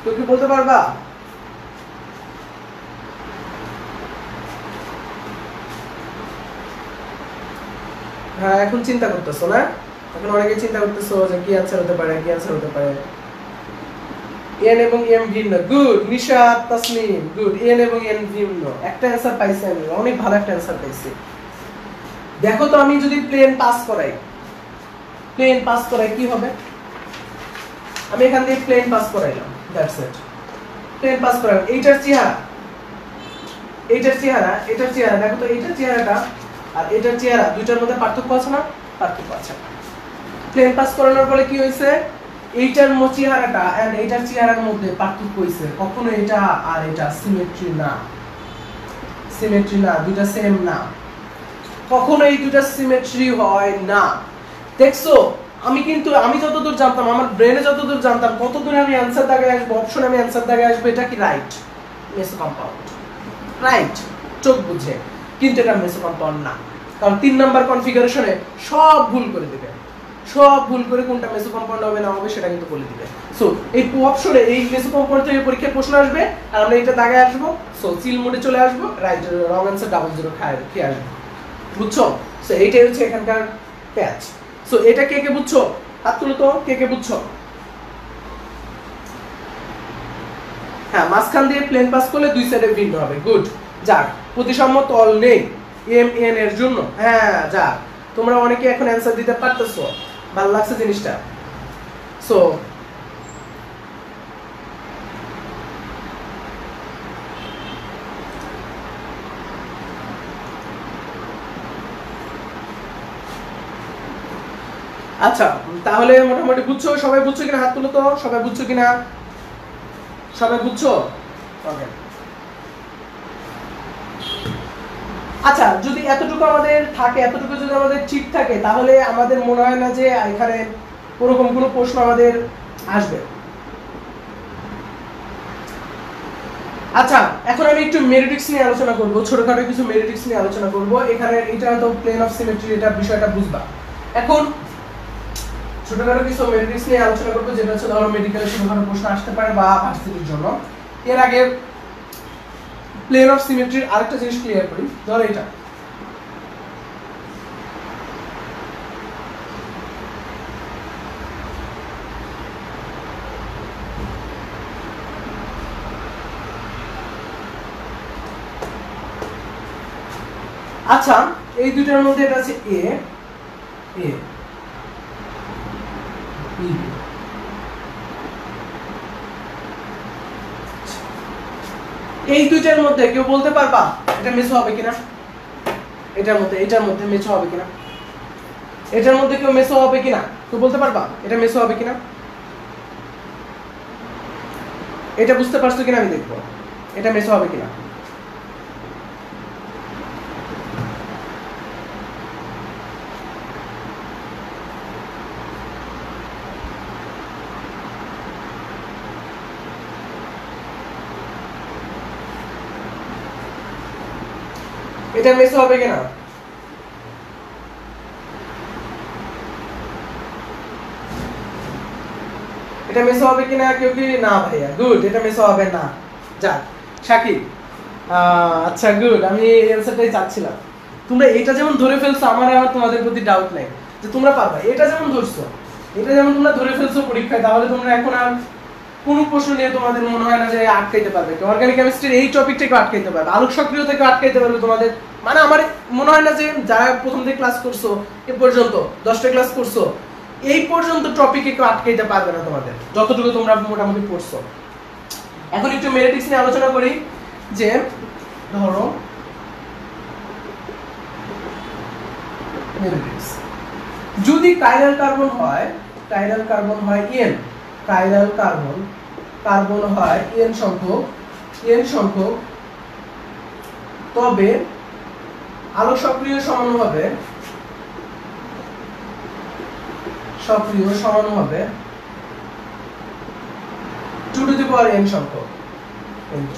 কেউ কি বলতে পারবা? হ্যাঁ এখন চিন্তা করতেছো না, এখন অনেকে চিন্তা করতেছো যে কি আনসার হতে পারে, কি আনসার হতে পারে। এন এবং এম ভিন্ন, good Nishat Tasnim good, N এবং এন ভিন্ন, একটা অ্যানসার পাইছি আমি, অনেক ভালো একটা অ্যানসার পাইছি। দেখো তো আমি যদি প্লেন পাস করাই, প্লেন পাস করাই কি হবে, আমি এখান থেকে প্লেন পাস করাইলাম, দ্যাটস ইট, প্লেন পাস করাইলাম, এইটার চেহারা, এইটার চেহারা, এটার চেহারা দেখো তো, এইটার চেহারাটা আর এটার চেহারা দুইটার মধ্যে পার্থক্য আছে না, পার্থক্য আছে। প্লেন পাস করানোর ফলে কি হয়েছে, এইটার চেহারাটা এন্ড এইটার চেহারার মধ্যে পার্থক্য হয়েছে, কখনো এটা আর এটা সিমেট্রি না, সিমেট্রি না, দুইটা সেম না, কখনো এই দুইটা সিমেট্রি হয় না। দেখছো আমি কিন্তু আমি যতদূর জানতাম, আমার ব্রেনে যতদূর জানতাম, কতদূর আমি অ্যানসার দাগে আসবো, অপশন আমি অ্যানসার দাগে আসবো, এটা কি রাইট মেসো কম্পাউন্ড, রাইট চোখ বুঝে, কিন্তু এটা মেসো কম্পাউন্ড না, কারণ 3 নাম্বার কনফিগারেশনে সব ভুল করে দিবে, সব ভুল করে কোনটা মেসো কম্পাউন্ড হবে না হবে সেটা কিন্তু বলে দিবে। সো এই অপশনে এই মেসো কম্পাউন্ড থেকে পরীক্ষায় প্রশ্ন আসবে আর আমরা এটা দাগে আসবো, সো চিল মোডে চলে আসবো, রাইট রং অ্যানসার 00 খেয়ে আসবো, বুঝছো? সো এইটাই হচ্ছে এখানকার ক্যাচ। সো এটা কে কে বুঝছো, হাত তুলো তো, কে কে বুঝছো? হ্যাঁ মাঝখান দিয়ে প্লেন পাস করলে দুই সাইডে ভিন্ন হবে, গুড। যাক প্রতিসাম্য তল নেই এম এন এর জন্য, হ্যাঁ যাক তোমরা অনেকে এখন অ্যানসার দিতে পারতেছো, ভালো লাগছে জিনিসটা। সো আচ্ছা তাহলে মোটামুটি বুঝছো, সবাই বুঝছো কিনা হাত তুলো তো, সবাই বুঝছো কিনা, সবাই বুঝছো? ওকে আচ্ছা যদি এতটুকু আমাদের থাকে, এতটুকু যদি আমাদের ঠিক থাকে, তাহলে আমাদের মনে হয় না যে এখানে ওরকম কোনো প্রশ্ন আমাদের আসবে। আচ্ছা এখন আমি একটু মেরিটিক্স নিয়ে আলোচনা করব, ছোটখাটো কিছু মেরিটিক্স নিয়ে আলোচনা করব। এখানে এটা তো প্লেন অফ সিমেট্রি, এটা বিষয়টা বুঝবা। এখন ছোটখাটো কিছু মেরিটিক্স নিয়ে আলোচনা করব, যেটা হচ্ছে ধরো মেডিকেল ছোটখাটো প্রশ্ন আসতে পারে বা ভার্সিটির জন্য। এর আগে প্লেন অফ সিমেট্রির আরেকটা জিনিস ক্লিয়ার করি, ধরো এটা আচ্ছা এই দুইটার মধ্যে এটা আছে এ এ বি, এই দুইটার মধ্যে কেউ বলতে পারবা এটা মেসো হবে কিনা, এটার মধ্যে মেসো হবে কিনা, এটার মধ্যে কেউ মেসো হবে কিনা, কেউ বলতে পারবা এটা মেসো হবে কিনা? এটা বুঝতে পারছো কিনা আমি দেখবো, এটা মেসো হবে কিনা। এটা মেসো হবে কিনা? এটা মেসো হবে কিনা কেউ কি? না ভাইয়া, গুড, এটা মেসো হবে না। যাক শাকিব, আচ্ছা গুড, আমি এই অ্যানসারটাই চাচ্ছিলাম। তোমরা এটা যেমন ধরে ফেলছো, আমার আর তোমাদের প্রতি ডাউট নাই যে তোমরা পারবা। এটা যেমন ধরছো, এটা যেমন তোমরা ধরে ফেলছো পরীক্ষায়, তাহলে তোমরা এখন আর কোনো প্রশ্ন নিয়ে তোমাদের মনে হয় না যে আটকাইতে পারবে। অর্গানিক কেমিস্ট্রির এই টপিকটাকে আটকাইতে পারবে, আলোক সক্রিয় থেকে আটকাইতে পারবে তোমাদের। মানে আমার মনে হয় না যে যারা প্রথম থেকে ক্লাস করছো এ পর্যন্ত 10টা ক্লাস করছো, এই পর্যন্ত টপিকে কেউ আটকাইতে পারবে না তোমাদের, যতটুকু তোমরা মোটামুটি পড়ছো। এখন একটু মেরিটিক্স নিয়ে আলোচনা করি, যে ধরো মেরিটিক্স যদি কাইরাল কার্বন হয়, কাইরাল কার্বন হয় n, কাইরাল কার্বন হয় n সংখ্যক, তবে আলোক সক্রিয় সমান হবে 2 টু দি পাওয়ার n সংখ্যক nt।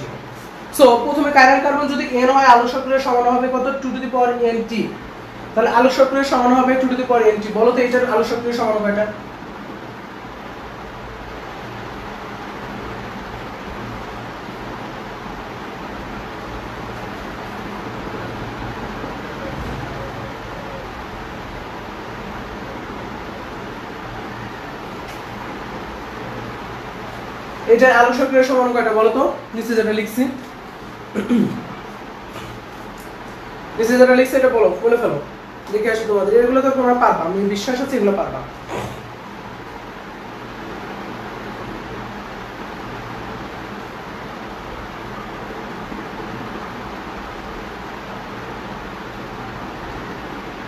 সো প্রথমে কাইরাল কার্বন যদি n হয়, আলোক সক্রিয় সমান হবে কত? 2 টু দি পাওয়ার nt। তাহলে আলোক সক্রিয় সমান হবে 2 টু দি পাওয়ার nt। বলো তো এটার আলোক সক্রিয় সমান হবে এটা? এটার আলোক সক্রিয় সমান কয়টা বলো তো? নিচে যেটা লিখছি, এটা বলে ফেলো, দেখে আসি তোমাদের। এগুলো তো তোমরা পারবা, আমি বিশ্বাস আছে এগুলো পারবা।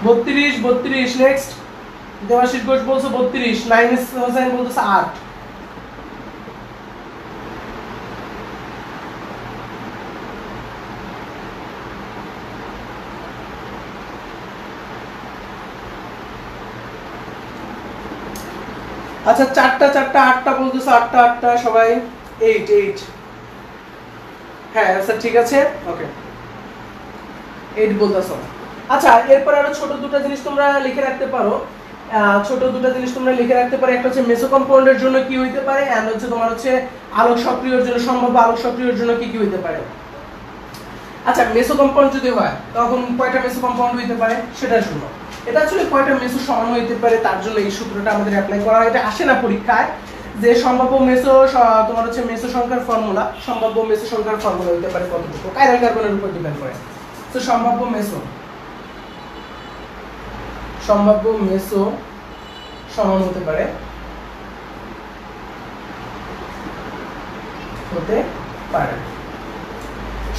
32 নেক্সট দেবাশিস ঘোষ বলছো 32, নাইমিস হোসেন বলতেছে 8। আচ্ছা 4টা 8টা বলতেছে, 8টা সবাই 8। হ্যাঁ স্যার ঠিক আছে, ওকে 8 বলতেছো। আচ্ছা এরপর আরো ছোট দুটো জিনিস তোমরা লিখে রাখতে পারো, একটা হচ্ছে মেসো কম্পাউন্ডের জন্য কি হইতে পারে, এন্ড হচ্ছে তোমার হচ্ছে আলোক সক্রিয়র জন্য, সম্ভাব্য আলোক সক্রিয়র জন্য কি হইতে পারে। আচ্ছা মেসো কম্পাউন্ড যদি হয় তখন কয়টা মেসো কম্পাউন্ড হইতে পারে সেটা শুনো। এটা আসলে কয়টা মেসো সমান হইতে পারে তার জন্য এই সূত্রটা আমাদের অ্যাপ্লাই করা হয়। এটা আসে না পরীক্ষায়, যে সম্ভাব্য মেসো তোমার হচ্ছে মেসো সংখ্যার ফর্মুলা, সম্ভাব্য মেসো সংখ্যার ফর্মুলা হইতে পারে কতটুকু, কাইরাল কার্বনের উপর ডিপেন্ড করে। তো সম্ভাব্য মেসো সমান হতে পারে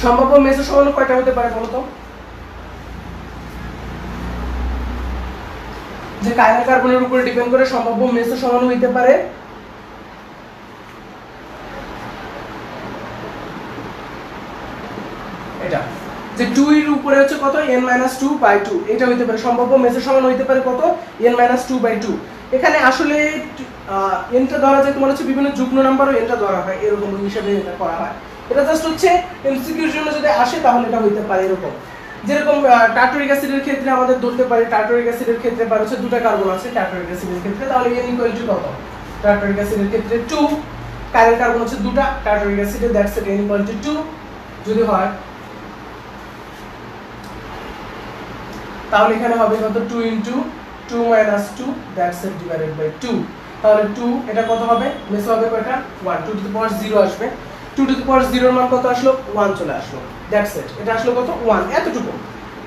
সম্ভাব্য মেসো সমান কয়টা হতে পারে বলো তো? যে কাইরাল কার্বনের উপর ডিপেন্ড করে সম্ভাব্য মেসো সমান হইতে পারে এটা, যে 2 এর উপরে হচ্ছে কত n-2/2, এটা হইতে পারে সম্ভাব্য মেসো সমান হইতে পারে কত n-2/2। এখানে আসলে nটা ধরা যায় তোমার হচ্ছে বিভিন্ন যুগ্ম নাম্বারও nটা ধরা হয়, এরকম হিসাবে এটা করা হয়। এটা জাস্ট হচ্ছে এমসিকিউর জন্য যদি আসে তাহলে এটা হইতে পারে এরকম। যেরকম টার্টারিক অ্যাসিডের ক্ষেত্রে আমাদের ধরতে পারি, টার্টারিক অ্যাসিডের ক্ষেত্রে পার হচ্ছে দুটো কার্বন আছে টার্টারিক অ্যাসিডের ক্ষেত্রে, তাহলে n = কত? টার্টারিক অ্যাসিডের ক্ষেত্রে 2, কাইরাল কার্বন হচ্ছে দুটো টার্টারিক অ্যাসিডে, দ্যাটস ইট, n = 2 যদি হয়, তাহলে এখানে হবে কত 2 * 2 - 2 দ্যাটস ইট ডিভাইডেড বাই 2। তাহলে 2 এটা কত হবে? মেসো হবে কয়টা? 1, 2 টু দি পাওয়ার 0 আসবে, 2 টু দি পাওয়ার 0 এর মান কত আসলো? 1 চলে আসলো, দ্যাটস ইট। এটা আসলো কত? 1, এতটুকু।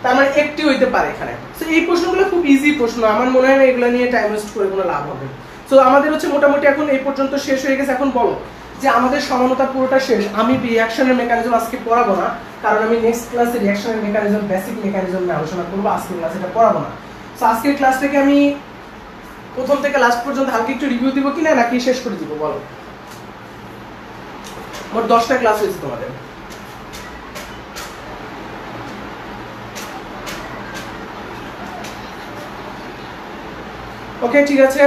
তার মানে একটি হইতে পারে এখানে। সো এই প্রশ্নগুলো খুব ইজি প্রশ্ন, আমার মনে হয় না এগুলো নিয়ে টাইম ওয়েস্ট করে কোনো লাভ হবে। সো আমাদের হচ্ছে মোটামুটি এখন এই পর্যন্ত শেষ হয়ে গেছে। এখন বলো যে আমাদের সমানতা পুরোটা শেষ। আমি রিঅ্যাকশনের মেকানিজম আজকে পড়াবো না, কারণ আমি নেক্সট ক্লাসে রিঅ্যাকশনের মেকানিজম, বেসিক মেকানিজম নিয়ে আলোচনা করব। আজকের ক্লাসে এটা পড়াবো না। সো আজকের ক্লাসটাকে আমি প্রথম থেকে লাস্ট পর্যন্ত হালকা একটু রিভিউ দিব কিনা, নাকি শেষ করে দিব বলো? মোট 10টা ক্লাস হয়েছে তোমাদের। ওকে ঠিক আছে,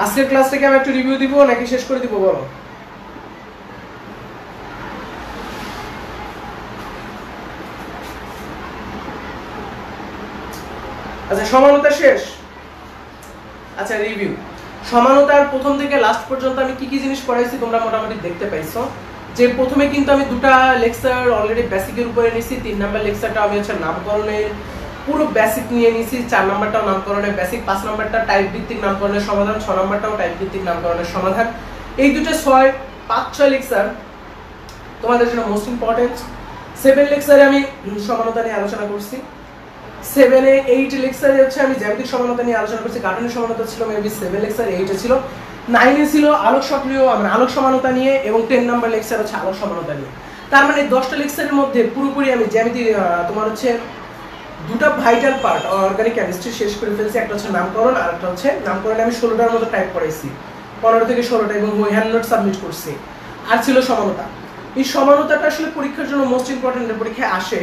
আজকের ক্লাসটাকে আমি একটু রিভিউ দিব নাকি শেষ করে দিব বলো? আচ্ছা সমানতা শেষ। আচ্ছা রিভিউ, সমানতার প্রথম থেকে লাস্ট পর্যন্ত আমি কি কি জিনিস পড়াইছি তোমরা মোটামুটি দেখতে পাইছো। যে প্রথমে কিন্তু আমি দুটো লেকচার অলরেডি বেসিকের উপরে নিয়েছি, 3 নাম্বার লেকচারটা আমি হচ্ছে নামকরণের পুরো বেসিক নিয়ে নিয়েছি, 4 নাম্বারটাও নামকরণের বেসিক, 5 নাম্বারটা টাইপ ভিত্তিক নামকরণের সমাধান, 6 নাম্বারটাও টাইপ ভিত্তিক নামকরণের সমাধান। এই দুটো 5-6 লেকচার তোমাদের জন্য মোস্ট ইম্পর্টেন্ট। 7 লেকচারে আমি সমানতা নিয়ে আলোচনা করছি। 7 এ 8 লেকচারে হচ্ছে আমি জ্যামিতিক সমানতা নিয়ে আলোচনা করছি, গাঠনিক সমানতা ছিল মেবি 7 লেকচার, 8 এ ছিল, 9 এ ছিল আলোক সক্রিয় মানে আলোক সমানতা নিয়ে, এবং 10 নাম্বার লেকচার হচ্ছে আলোক সমানতা নিয়ে। তার মানে 10টা লেকচারের মধ্যে পুরোপুরি আমি জ্যামিতি তোমার হচ্ছে দুটো ভাইটাল পার্ট অর্গানিক কেমিস্ট্রি শেষ করে ফেলছি। একটা হচ্ছে নামকরণ, আর একটা হচ্ছে নামকরণে আমি 16টার মতো টাইপ করাইছি, 15 থেকে 16টা, এবং হ্যান্ড নোট সাবমিট করছি। আর ছিল সমানতা। এই সমানতাটা আসলে পরীক্ষার জন্য মোস্ট ইম্পর্টেন্ট, পরীক্ষায় আসে।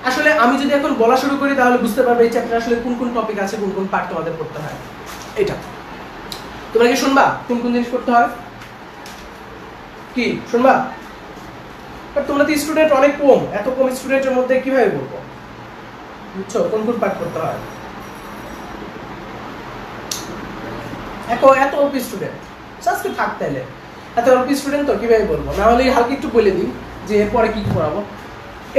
আসলে আমি যদি এখন বলা শুরু করি তাহলে বুঝতে পারবে এই চ্যাপ্টারে আসলে কোন কোন টপিক আছে, কোন কোন পার্ট তোমাদের পড়তে হয়। এটা তোমরা কি শুনবা কোন কোন জিনিস পড়তে হয়? কি শুনবা? বাট তোমরা তো স্টুডেন্ট অনেক কম, এত কম স্টুডেন্টের মধ্যে কিভাবে বলবো? বুঝছো কোন কোন পার্ট করতে হয়? এত অল্প স্টুডেন্ট আজকে থাক, তাইলে এত অল্প স্টুডেন্ট তো কিভাবে বলবো? না হলে হালকা একটু বলে দিই যে এরপরে কি পড়াবো।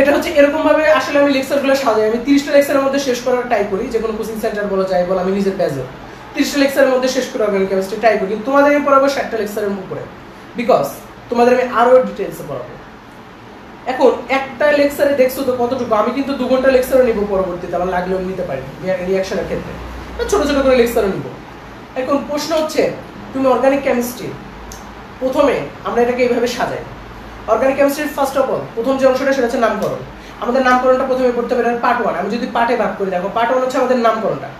এটা হচ্ছে এরকম ভাবে আসলে আমি লেকচারগুলো সাজাই। আমি 30টা লেকচারের মধ্যে শেষ করার ট্রাই করি, যে কোনো কোচিং সেন্টার বলা যায় বলে আমি নিজের ব্যাচে 30টা লেকচারের মধ্যে শেষ করে অর্গানিক কেমিস্ট্রি ট্রাই করি। তোমাদের আমি পড়াবো 60টা লেকচারের উপরে, বিকজ তোমাদের আমি আরো ডিটেইলসে পড়াবো। এখন একটা লেকচারে দেখছো তো কতটুকু, আমি কিন্তু 2 ঘন্টা লেকচারও নিব পরবর্তীতে, আমার লাগলেও নিতে পারি রিঅ্যাকশনের ক্ষেত্রে, ছোট ছোট করে লেকচারও নিব। এখন প্রশ্ন হচ্ছে তুমি অর্গানিক কেমিস্ট্রি প্রথমে আমরা এটাকে এইভাবে সাজাই। অর্গানিক কেমিস্ট্রির ফার্স্ট অফ অল প্রথম যে অংশটা সেটা হচ্ছে নামকরণ। আমাদের নামকরণটা প্রথমে পড়তে হবে, এটা পার্ট 1। আমি যদি পার্টে ভাগ করি, দেখো পার্ট 1 হচ্ছে আমাদের নামকরণটা।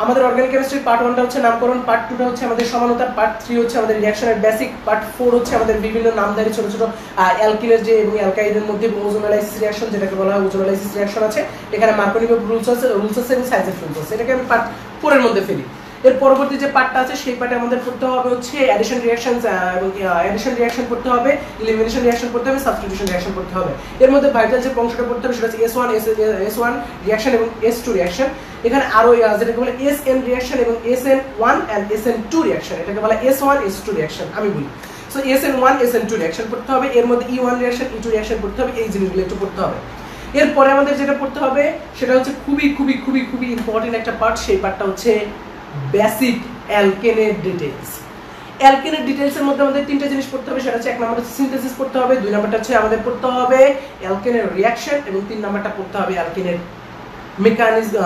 আমাদের অর্গানিক কেমিস্ট্রির পার্ট 1টা হচ্ছে নামকরণ, পার্ট 2টা হচ্ছে আমাদের সমানতা, পার্ট 3 হচ্ছে আমাদের রিঅ্যাকশনের বেসিক, পার্ট 4 হচ্ছে আমাদের বিভিন্ন নামধারী ছোট ছোট অ্যালকিনের যে এবং অ্যালকাইডের মধ্যে ওজোনালাইসিস রিঅ্যাকশন, যেটাকে বলা হয় ওজোনালাইসিস রিঅ্যাকশন আছে। এখানে মার্কোনিভ রুলস আছে এবং সাইজের রুলস আছে। এটাকে আমি পার্ট 4 এর মধ্যে ফেলি। এর পরবর্তী যে পার্টটা আছে সেই পার্টে আমাদের পড়তে হবে হচ্ছে অ্যাডিশন রিঅ্যাকশনস, এবং অ্যাডিশন রিঅ্যাকশন পড়তে হবে, এলিমিনেশন রিঅ্যাকশন পড়তে হবে, সাবস্টিটিউশন রিঅ্যাকশন পড়তে হবে। এর মধ্যে ভাইটাল যে অংশটা পড়তে হবে সেটা হচ্ছে S1 রিঅ্যাকশন এবং S2 রিঅ্যাকশন। এখানে আরো যেটাকে বলে SN রিঅ্যাকশন এবং SN1 এন্ড SN2 রিঅ্যাকশন, এটাকে বলা S1 S2 রিঅ্যাকশন আমি বলি। সো SN1 SN2 রিঅ্যাকশন পড়তে হবে। এর মধ্যে E1 রিঅ্যাকশন E2 রিঅ্যাকশন পড়তে হবে। এই জিনিসগুলো একটু পড়তে হবে। এরপরে আমাদের যেটা পড়তে হবে সেটা হচ্ছে খুবই খুবই খুবই খুবই ইম্পর্টেন্ট একটা পার্ট, সেই পার্টটা হচ্ছে বেসিক অ্যালকেনের ডিটেইলস। অ্যালকেনের ডিটেইলসের মধ্যে আমাদের 3টা জিনিস পড়তে হবে, সেটা হচ্ছে 1 নাম্বার হচ্ছে সিনথেসিস পড়তে হবে, 2 নাম্বারটা হচ্ছে আমাদের পড়তে হবে অ্যালকেনের রিঅ্যাকশন, এবং 3 নাম্বারটা পড়তে হবে অ্যালকেনের মেকানিজম,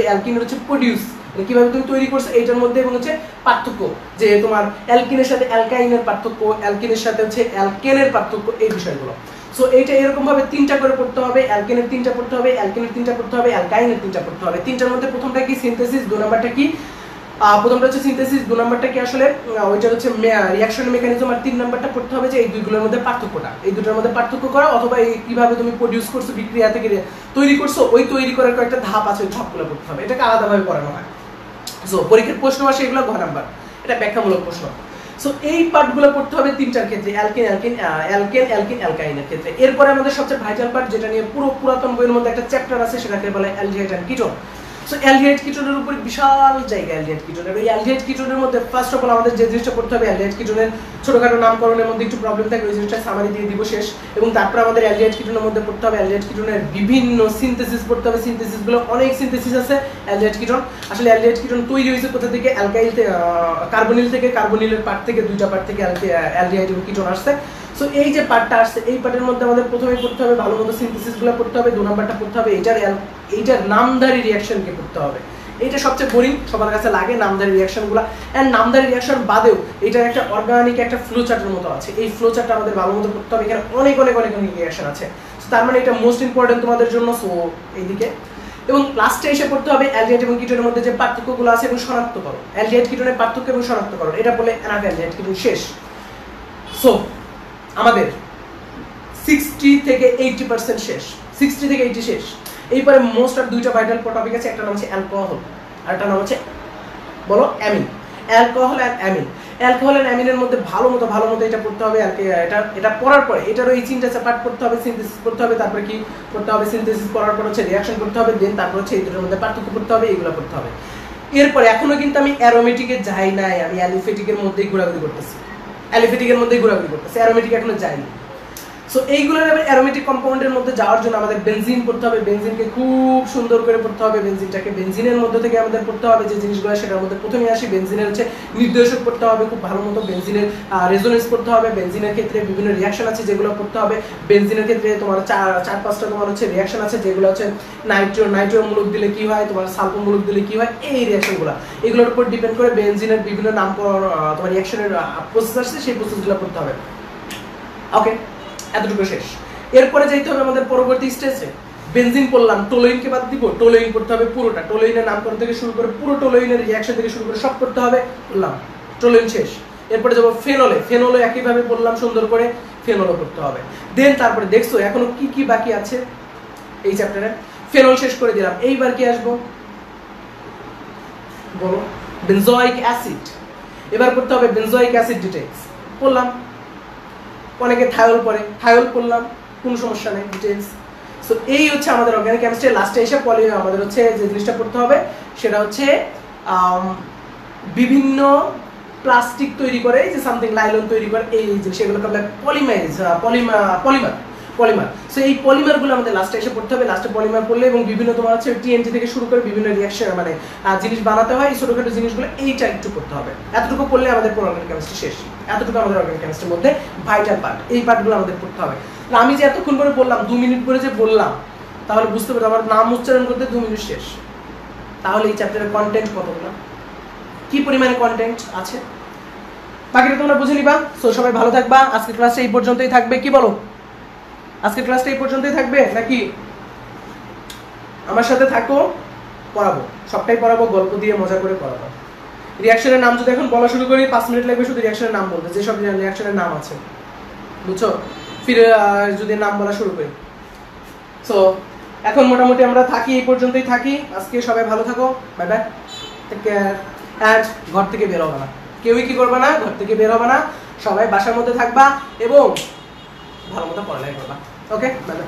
অ্যালকেনের হচ্ছে প্রোডিউস, মানে কিভাবে তুমি তৈরি করছো এইটার মধ্যে, এবং হচ্ছে পার্থক্য, যে তোমার অ্যালকিনের সাথে অ্যালকাইনের পার্থক্য, অ্যালকিনের সাথে হচ্ছে অ্যালকেনের পার্থক্য, এই বিষয়গুলো। সো এইটা এরকম ভাবে 3টা করে পড়তে হবে। অ্যালকেনের 3টা পড়তে হবে, অ্যালকেনের 3টা পড়তে হবে, অ্যালকাইনের 3টা পড়তে হবে। 3টার মধ্যে প্রথমটা কি সিনথেসিস, 2 নাম্বারটা কি প্রথমটা হচ্ছে সিনথেসিস, 2 নাম্বারটা কি আসলে ওইটা হচ্ছে রিঅ্যাকশন মেকানিজম, আর 3 নাম্বারটা পড়তে হবে যে এই দুইগুলোর মধ্যে পার্থক্যটা, এই দুটোর মধ্যে পার্থক্য করা, অথবা এই কিভাবে তুমি প্রোডিউস করছো, বিক্রিয়া থেকে তৈরি করছো, ওই তৈরি করার কয়েকটা ধাপ আছে, ওই ধাপগুলো পড়তে হবে। এটাকে আলাদাভাবে পড়ানো হয়। সো পরীক্ষার প্রশ্ন আসে এগুলো ঘ নাম্বার, এটা ব্যাখ্যামূলক প্রশ্ন। সো এই পার্টগুলো পড়তে হবে 3টার ক্ষেত্রে, অ্যালকাইনের ক্ষেত্রে। এরপরে আমাদের সবচেয়ে ভাইটাল পার্ট, যেটা নিয়ে পুরো পুরাতন বইয়ের মধ্যে একটা চ্যাপ্টার আছে, সেটাকে বলে aldehyde and ketone. So aldehyde কিটোনের উপর বিশাল জায়গা অ্যালডিহাইড কিটোনের। এই অ্যালডিহাইড কিটোনের মধ্যে ফার্স্ট অফ অল আমাদের যে জিনিসটা পড়তে হবে, অ্যালডিহাইড কিটোনের ছোটখাটো নামকরণের মধ্যে একটু প্রবলেম থাকে, ওই জিনিসটা সামারি দিয়ে দিব শেষ। এবং তারপর আমাদের অ্যালডিহাইড কিটোনের মধ্যে পড়তে হবে অ্যালডিহাইড কিটোনের বিভিন্ন সিনথেসিস পড়তে হবে। সিনথেসিসগুলো অনেক সিনথেসিস আছে অ্যালডিহাইড কিটোন। আসলে অ্যালডিহাইড কিটোন তৈরি হয়েছে কোথা থেকে? অ্যালকাইল কার্বনিল থেকে, কার্বনিলের পার্ট থেকে, 2টা পার্ট থেকে অ্যালডিহাইড এবং কিটোন আসছে। সো এই যে পার্টটা আসছে, এই পার্টের মধ্যে আমাদের প্রথমেই পড়তে হবে ভালো মতো সিনথেসিসগুলো পড়তে হবে। 2 নাম্বারটা পড়তে হবে এইটার নামধারী রিঅ্যাকশনকে পড়তে হবে। এইটা সবচেয়ে বোরিং সবার কাছে লাগে, নামধারী রিঅ্যাকশনগুলো। এন্ড নামধারী রিঅ্যাকশন বাদেও এটার একটা অর্গানিক একটা ফ্লো চার্টের মতো আছে, এই ফ্লো চার্টটা আমাদের ভালো মতো পড়তে হবে। এখানে অনেক অনেক অনেক অনেক রিঅ্যাকশন আছে, তার মানে এটা মোস্ট ইম্পর্টেন্ট তোমাদের জন্য। সো এইদিকে এবং লাস্টে এসে পড়তে হবে অ্যালডিহাইড এবং কিটোনের মধ্যে যে পার্থক্যগুলো আছে এবং শনাক্তকরণ, অ্যালডিহাইড কিটোনের পার্থক্য এবং শনাক্তকরণ, এটা বলে এনাফ, অ্যালডিহাইড কিটোন শেষ। সো আমাদের 60 থেকে 80% শেষ, 60 থেকে 80 শেষ। এইবারে মোস্ট অফ 2টা ভাইটাল টপিক আছে, একটা নাম হচ্ছে অ্যালকোহল আর একটা নাম হচ্ছে বলো অ্যামিন। অ্যালকোহল আর অ্যামিন, অ্যালকোহল আর অ্যামিনের মধ্যে ভালো মতো এটা পড়তে হবে। এটা পড়ার পরে এটারও এই 3টা পার্ট পড়তে হবে, সিনথেসিস পড়তে হবে, তারপরে কি পড়তে হবে, সিনথেসিস পড়ার পর হচ্ছে রিঅ্যাকশন করতে হবে, দেন তারপর হচ্ছে এই দুটোর মধ্যে পার্থক্য পড়তে হবে, এইগুলো পড়তে হবে। এরপরে এখনো কিন্তু আমি অ্যারোমেটিকে যাই নাই, আমি অ্যালিফেটিকের মধ্যেই ঘোরাঘুরি করতেছি, অ্যারোমেটিক এখনো যাইনি। সো এইগুলোর এবার অ্যারোমেটিক কম্পাউন্ডের মধ্যে যাওয়ার জন্য আমাদের বেনজিন পড়তে হবে, বেনজিনকে খুব সুন্দর করে পড়তে হবে, বেনজিনটাকে বেনজিনের মধ্যে থেকে আমাদের পড়তে হবে যে জিনিসগুলো সেটার মধ্যে প্রথমে আসি বেনজিনের হচ্ছে নির্দেশক পড়তে হবে খুব ভালো মতো, বেনজিনের রেজোনেন্স পড়তে হবে, বেনজিনের ক্ষেত্রে বিভিন্ন রিঅ্যাকশন আছে যেগুলো পড়তে হবে, বেনজিনের ক্ষেত্রে তোমার চার পাঁচটা তোমার হচ্ছে রিঅ্যাকশন আছে যেগুলো হচ্ছে নাইট্রো মূলক দিলে কি হয়, তোমার সালফার মূলক দিলে কি হয়, এই রিঅ্যাকশনগুলো এগুলোর উপর ডিপেন্ড করে বেনজিনের বিভিন্ন নামকরণ তোমার রিঅ্যাকশনের প্রসেস আসছে সেই প্রসেসগুলো পড়তে হবে। ওকে, এতটুকু শেষ। এরপরে যাইতে হবে আমাদের পরবর্তী স্টেজে। বেনজিন পড়লাম, টোলুইনকে বাদ দিব, টোলুইন পড়তে হবে পুরোটা, টোলুইনের নামকরণ থেকে শুরু করে পুরো টোলুইনের রিঅ্যাকশন থেকে শুরু করে সব পড়তে হবে, বললাম টোলুইন শেষ। এরপরে যাবো ফেনলে, ফেনলে একইভাবে বললাম সুন্দর করে, ফেনলও করতে হবে। দেন তারপরে দেখছো এখনো কি কি বাকি আছে এই চ্যাপ্টারে, ফেনল শেষ করে দিলাম। এইবার কি আসবো বলো, বেনজোয়িক অ্যাসিড। এবার করতে হবে বেনজোয়িক অ্যাসিড ডিটেইলস, বললাম অনেকে থায়োল পড়ে, থায়োল পড়লাম, কোনো সমস্যা নেই, ডিটেইলস। সো এই হচ্ছে আমাদের অর্গানিক কেমিস্ট্রি। লাস্টে এসে আমাদের হচ্ছে যে জিনিসটা পড়তে হবে সেটা হচ্ছে বিভিন্ন প্লাস্টিক তৈরি করে, যে সামথিং লাইলন তৈরি করে, এই জিনিস এগুলোকে আমরা পলিমার। সো এই পলিমারগুলো আমাদের লাস্টে এসে পড়তে হবে। লাস্টে পলিমার পড়লে এবং বিভিন্ন তোমার হচ্ছে টিএনটি থেকে শুরু করে বিভিন্ন রিঅ্যাকশন মানে জিনিস বানাতে হয়, এই ছোটখাটো জিনিসগুলো এইটা একটু পড়তে হবে। এতটুকু পড়লে আমাদের পুরো অর্গানিক কেমিস্ট্রি শেষ। এতটুকু আমাদের অর্গানিক কেমিস্ট্রির মধ্যে ভাইটাল পার্ট, এই পার্টগুলো আমাদের পড়তে হবে। আমি যে এতক্ষণ করে বললাম 2 মিনিট করে যে বললাম, তাহলে বুঝতে পারবে আমার নাম উচ্চারণ করতে 2 মিনিট শেষ। তাহলে এই চ্যাপ্টারের কন্টেন্ট কতগুলো, কি পরিমাণে কন্টেন্ট আছে বাকিটা তোমরা বুঝে নিবা। সো সবাই ভালো থাকবা, আজকের ক্লাসটা এই পর্যন্তই থাকবে, কি বলো? আজকের ক্লাসটা এই পর্যন্তই থাকবে নাকি আমার সাথে থাকো, পড়াবো, সবটাই পড়াবো, গল্প দিয়ে মজা করে পড়াবো। রিঅ্যাকশনের নাম যদি এখন বলা শুরু করি 5 মিনিট লাগবে শুধু রিঅ্যাকশনের নাম বলতে, যেসব রিঅ্যাকশনের নাম আছে, বুঝছো? ফিরে যদি নাম বলা শুরু করি। সো এখন মোটামুটি আমরা থাকি, এই পর্যন্তই থাকি। আজকে সবাই ভালো থাকো, bye bye, take care. And ঘর থেকে বের হবে না, কেউই কি করবে না, ঘর থেকে বের হবে না, সবাই বাসার মধ্যে থাকবা এবং ভালো মতো পড়ালেখা করবা। ওকে, বাই বাই।